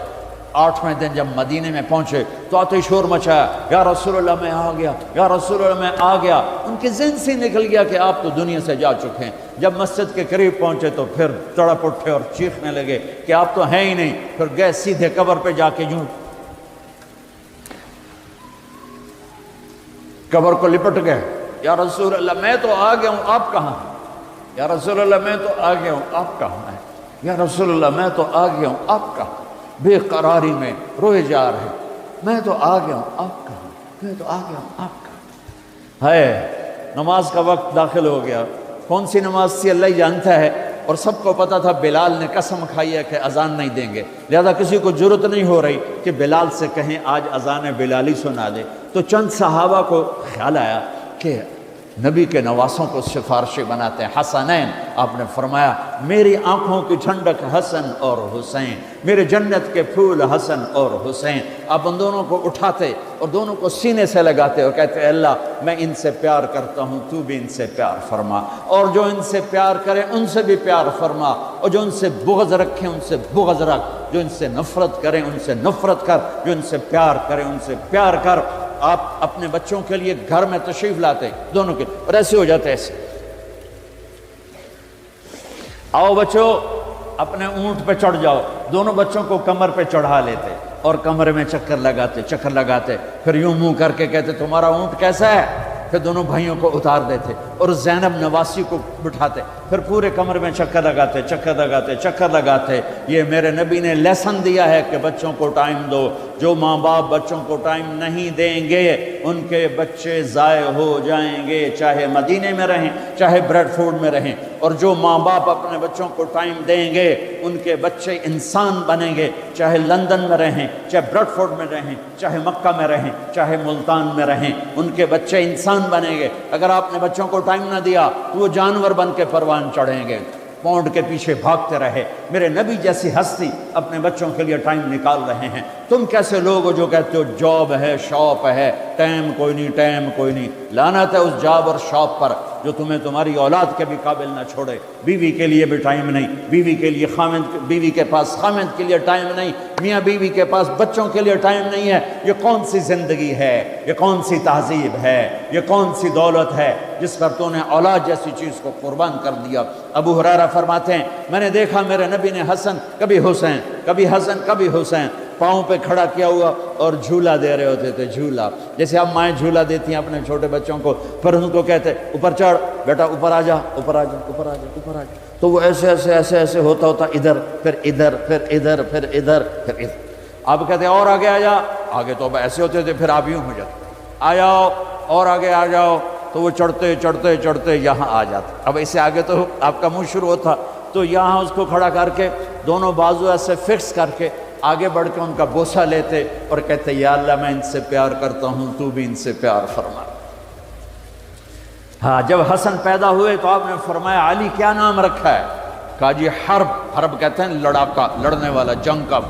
8ویں دن جب مدینے میں پہنچے تو آتے شور مچایا، یا رسول اللہ میں آ گیا، یا رسول اللہ میں آ گیا۔ ان کے ذہن سے نکل گیا کہ آپ تو دنیا سے جا چکے ہیں۔ جب مسجد کے قریب پہنچے تو پھر تڑپ اٹھے اور چیخنے لگے کہ آپ تو ہیں ہی نہیں۔ پھر گئے سیدھے قبر پہ جا کے یوں قبر کو لپٹ گئے، یا رسول اللہ میں تو آ گیا ہوں، آپ کہاں ہیں؟ یا رسول اللہ میں تو آ گیا ہوں، آپ کہاں ہیں؟ یا رسول اللہ میں تو آ گیا ہوں، آپ کہاں؟ بے قراری میں روئے جا رہے، میں تو آ گیا ہوں، آپ کہاں؟ میں تو آ گیا ہوں، آپ کہاں؟ ہے نماز کا وقت داخل ہو گیا۔ کون سی نماز تھی اللہ ہی جانتا ہے، اور سب کو پتا تھا بلال نے قسم کھائی ہے کہ اذان نہیں دیں گے، لہذا کسی کو جرت نہیں ہو رہی کہ بلال سے کہیں آج اذان بلالی سنا دے۔ تو چند صحابہ کو خیال آیا کہ نبی کے نواسوں کو سفارشی بناتے ہیں، حسنین۔ آپ نے فرمایا میری آنکھوں کی ٹھنڈک حسن اور حسین، میرے جنت کے پھول حسن اور حسین۔ آپ ان دونوں کو اٹھاتے اور دونوں کو سینے سے لگاتے اور کہتے اللہ میں ان سے پیار کرتا ہوں، تو بھی ان سے پیار فرما، اور جو ان سے پیار کرے ان سے بھی پیار فرما، اور جو ان سے بغض رکھیں ان سے بغض رکھ، جو ان سے نفرت کریں ان سے نفرت کر، جو ان سے پیار کریں ان سے پیار کر۔ آپ اپنے بچوں کے لیے گھر میں تشریف لاتے دونوں کے، اور ایسے ہو جاتے ایسے، آؤ بچوں اپنے اونٹ پہ چڑھ جاؤ، دونوں بچوں کو کمر پہ چڑھا لیتے اور کمرے میں چکر لگاتے، پھر یوں منہ کر کے کہتے تمہارا اونٹ کیسا ہے؟ پھر دونوں بھائیوں کو اتار دیتے اور زینب نواسی کو بٹھاتے، پھر پورے کمرے میں چکر لگاتے۔ یہ میرے نبی نے لیسن دیا ہے کہ بچوں کو ٹائم دو۔ جو ماں باپ بچوں کو ٹائم نہیں دیں گے ان کے بچے ضائع ہو جائیں گے، چاہے مدینے میں رہیں چاہے بریڈ فورڈ میں رہیں، اور جو ماں باپ اپنے بچوں کو ٹائم دیں گے ان کے بچے انسان بنیں گے، چاہے لندن میں رہیں چاہے بریڈ فورڈ میں رہیں چاہے مکہ میں رہیں چاہے ملتان میں رہیں، ان کے بچے انسان بنیں گے۔ اگر آپ نے بچوں کو ٹائم نہ دیا تو وہ جانور بن کے پروان چڑھیں گے، پونڈ کے پیچھے بھاگتے رہے۔ میرے نبی جیسی ہستی اپنے بچوں کے لیے ٹائم نکال رہے ہیں، تم کیسے لوگ ہو جو کہتے ہو جاب ہے شاپ ہے، ٹائم کوئی نہیں۔ لعنت ہے اس جاب اور شاپ پر جو تمہیں تمہاری اولاد کے بھی قابل نہ چھوڑے۔ بیوی کے لیے بھی ٹائم نہیں، بیوی کے پاس خامند کے لیے ٹائم نہیں، میاں بیوی کے پاس بچوں کے لیے ٹائم نہیں ہے۔ یہ کون سی زندگی ہے؟ یہ کون سی تہذیب ہے؟ یہ کون سی دولت ہے جس پر تو نے اولاد جیسی چیز کو قربان کر دیا؟ ابو ہریرہ فرماتے ہیں میں نے دیکھا میرے نبی نے حسن کبھی حسین پاؤں پہ کھڑا کیا ہوا اور جھولا دے رہے ہوتے تھے، جھولا جیسے اب مائیں جھولا دیتی ہیں اپنے چھوٹے بچوں کو، پھر ان کو کہتے اوپر چڑھ بیٹا، اوپر آ جا۔ تو وہ ایسے ہوتا ادھر پھر ادھر۔ آپ کہتے اور آگے آ جا، آگے تو اب ایسے ہوتے تھے، پھر آپ یوں ہو جاتے آ جاؤ اور آگے آ جاؤ، تو وہ چڑھتے یہاں آ جاتے۔ اب اسے آگے تو آپ کا منہ شروع ہوتا، تو یہاں اس کو کھڑا کر کے دونوں بازو ایسے فکس کر کے آگے بڑھ کے ان کا بوسہ لیتے اور کہتے یا اللہ میں ان سے پیار کرتا ہوں، تو بھی ان سے پیار فرما۔ ہاں جب حسن پیدا ہوئے تو آپ نے فرمایا علی کیا نام رکھا ہے؟ کہا جی حرب کہتے ہیں لڑاکا، لڑنے والا، جنگ کا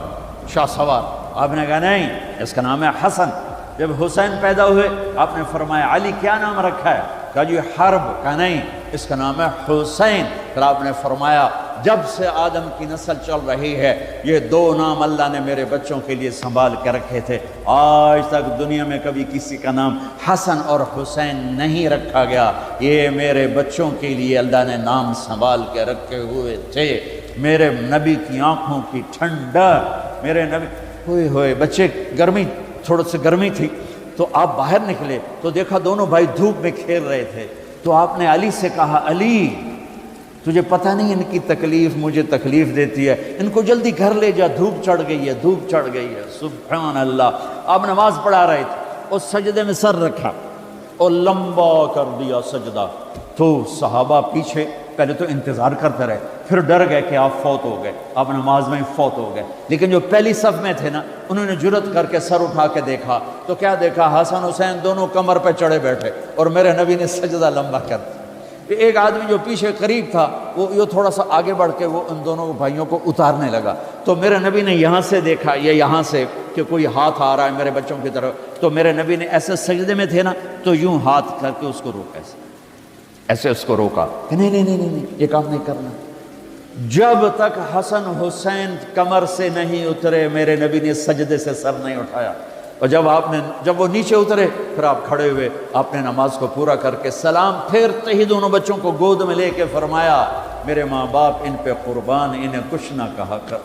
شاہ سوار۔ آپ نے کہا نہیں اس کا نام ہے حسن۔ جب حسین پیدا ہوئے آپ نے فرمایا علی کیا نام رکھا ہے؟ کہا جی حرب۔ کہا نہیں اس کا نام ہے حسین۔ پھر آپ نے فرمایا جب سے آدم کی نسل چل رہی ہے یہ دو نام اللہ نے میرے بچوں کے لیے سنبھال کے رکھے تھے، آج تک دنیا میں کبھی کسی کا نام حسن اور حسین نہیں رکھا گیا، یہ میرے بچوں کے لیے اللہ نے نام سنبھال کے رکھے ہوئے تھے۔ میرے نبی کی آنکھوں کی ٹھنڈک، میرے نبی ہوئے بچے تھوڑا سی گرمی تھی تو آپ باہر نکلے تو دیکھا دونوں بھائی دھوپ میں کھیل رہے تھے، تو آپ نے علی سے کہا علی تجھے پتہ نہیں ان کی تکلیف مجھے تکلیف دیتی ہے، ان کو جلدی گھر لے جا، دھوپ چڑھ گئی ہے۔ سبحان اللہ۔ آپ نماز پڑھا رہے تھے اور سجدے میں سر رکھا اور لمبا کر دیا سجدہ، تو صحابہ پیچھے پہلے تو انتظار کرتے رہے، پھر ڈر گئے کہ آپ فوت ہو گئے، آپ نماز میں فوت ہو گئے۔ لیکن جو پہلی صف میں تھے نا انہوں نے جرت کر کے سر اٹھا کے دیکھا تو کیا دیکھا؟ حسن حسین دونوں کمر پہ چڑھے بیٹھے اور میرے نبی نے سجدہ لمبا کر دیا۔ کہ ایک آدمی جو پیچھے قریب تھا وہ یہ تھوڑا سا آگے بڑھ کے وہ ان دونوں بھائیوں کو اتارنے لگا، تو میرے نبی نے یہاں سے دیکھا یا یہاں سے کہ کوئی ہاتھ آ رہا ہے میرے بچوں کی طرف، تو میرے نبی نے ایسے سجدے میں تھے نا تو یوں ہاتھ کر کے اس کو روکا، ایسے اس کو روکا کہ نہیں یہ کام نہیں کرنا۔ جب تک حسن حسین کمر سے نہیں اترے میرے نبی نے سجدے سے سر نہیں اٹھایا، اور جب وہ نیچے اترے پھر آپ کھڑے ہوئے، آپ نے نماز کو پورا کر کے سلام پھیرتے ہی دونوں بچوں کو گود میں لے کے فرمایا میرے ماں باپ ان پہ قربان، انہیں کچھ نہ کہا کر،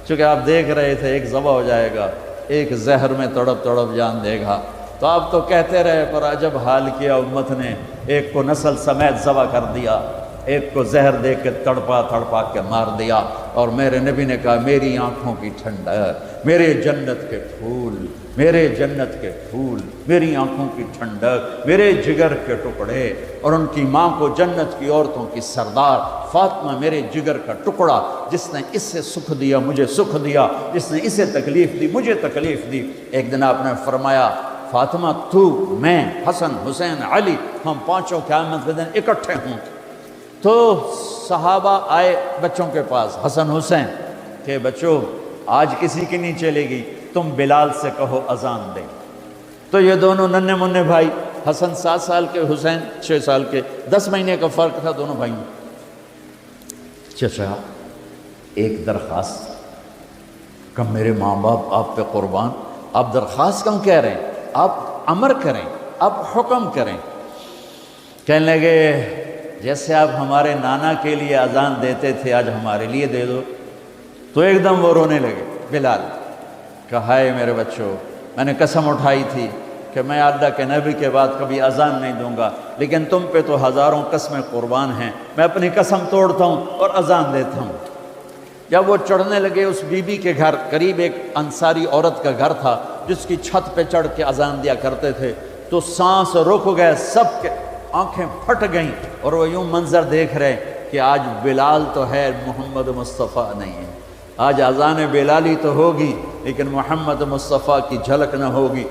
چونکہ آپ دیکھ رہے تھے ایک ذبح ہو جائے گا، ایک زہر میں تڑپ تڑپ جان دے گا، تو آپ تو کہتے رہے پر عجب حال کیا امت نے، ایک کو نسل سمیت ذبح کر دیا، ایک کو زہر دے کے تڑپا تڑپا کے مار دیا، اور میرے نبی نے کہا میری آنکھوں کی ٹھنڈک، میرے جنت کے پھول، میرے جنت کے پھول، میری آنکھوں کی ٹھنڈک، میرے جگر کے ٹکڑے، اور ان کی ماں کو جنت کی عورتوں کی سردار فاطمہ میرے جگر کا ٹکڑا، جس نے اس سے سکھ دیا مجھے سکھ دیا، جس نے اسے تکلیف دی مجھے تکلیف دی۔ ایک دن آپ نے فرمایا فاطمہ تو، میں، حسن حسین علی، ہم پانچوں قیامت کے دن اکٹھے ہوں۔ تو صحابہ آئے بچوں کے پاس، حسن حسین کہ بچوں آج کسی کی نہیں چلے گی، تم بلال سے کہو اذان دے۔ تو یہ دونوں ننھے منھے بھائی، حسن 7 سال کے، حسین 6 سال کے، 10 مہینے کا فرق تھا دونوں بھائیوں۔ چچا ایک درخواست، کہ میرے ماں باپ آپ پہ قربان، آپ درخواست کیوں کہہ رہے ہیں، آپ امر کریں، آپ حکم کریں۔ کہنے لگے جیسے آپ ہمارے نانا کے لیے اذان دیتے تھے آج ہمارے لیے دے دو۔ تو ایک دم وہ رونے لگے بلال، کہا ہے میرے بچوں میں نے قسم اٹھائی تھی کہ میں اللہ کے نبی کے بعد کبھی اذان نہیں دوں گا، لیکن تم پہ تو ہزاروں قسمیں قربان ہیں، میں اپنی قسم توڑتا ہوں اور اذان دیتا ہوں۔ جب وہ چڑھنے لگے اس بی بی کے گھر، قریب ایک انصاری عورت کا گھر تھا جس کی چھت پہ چڑھ کے اذان دیا کرتے تھے، تو سانس رک گئے، سب کے آنکھیں پھٹ گئیں، اور وہ یوں منظر دیکھ رہے کہ آج بلال تو ہے، محمد مصطفیٰ نہیں ہے، آج اذان بلالی تو ہوگی لیکن محمد مصطفیٰ کی جھلک نہ ہوگی۔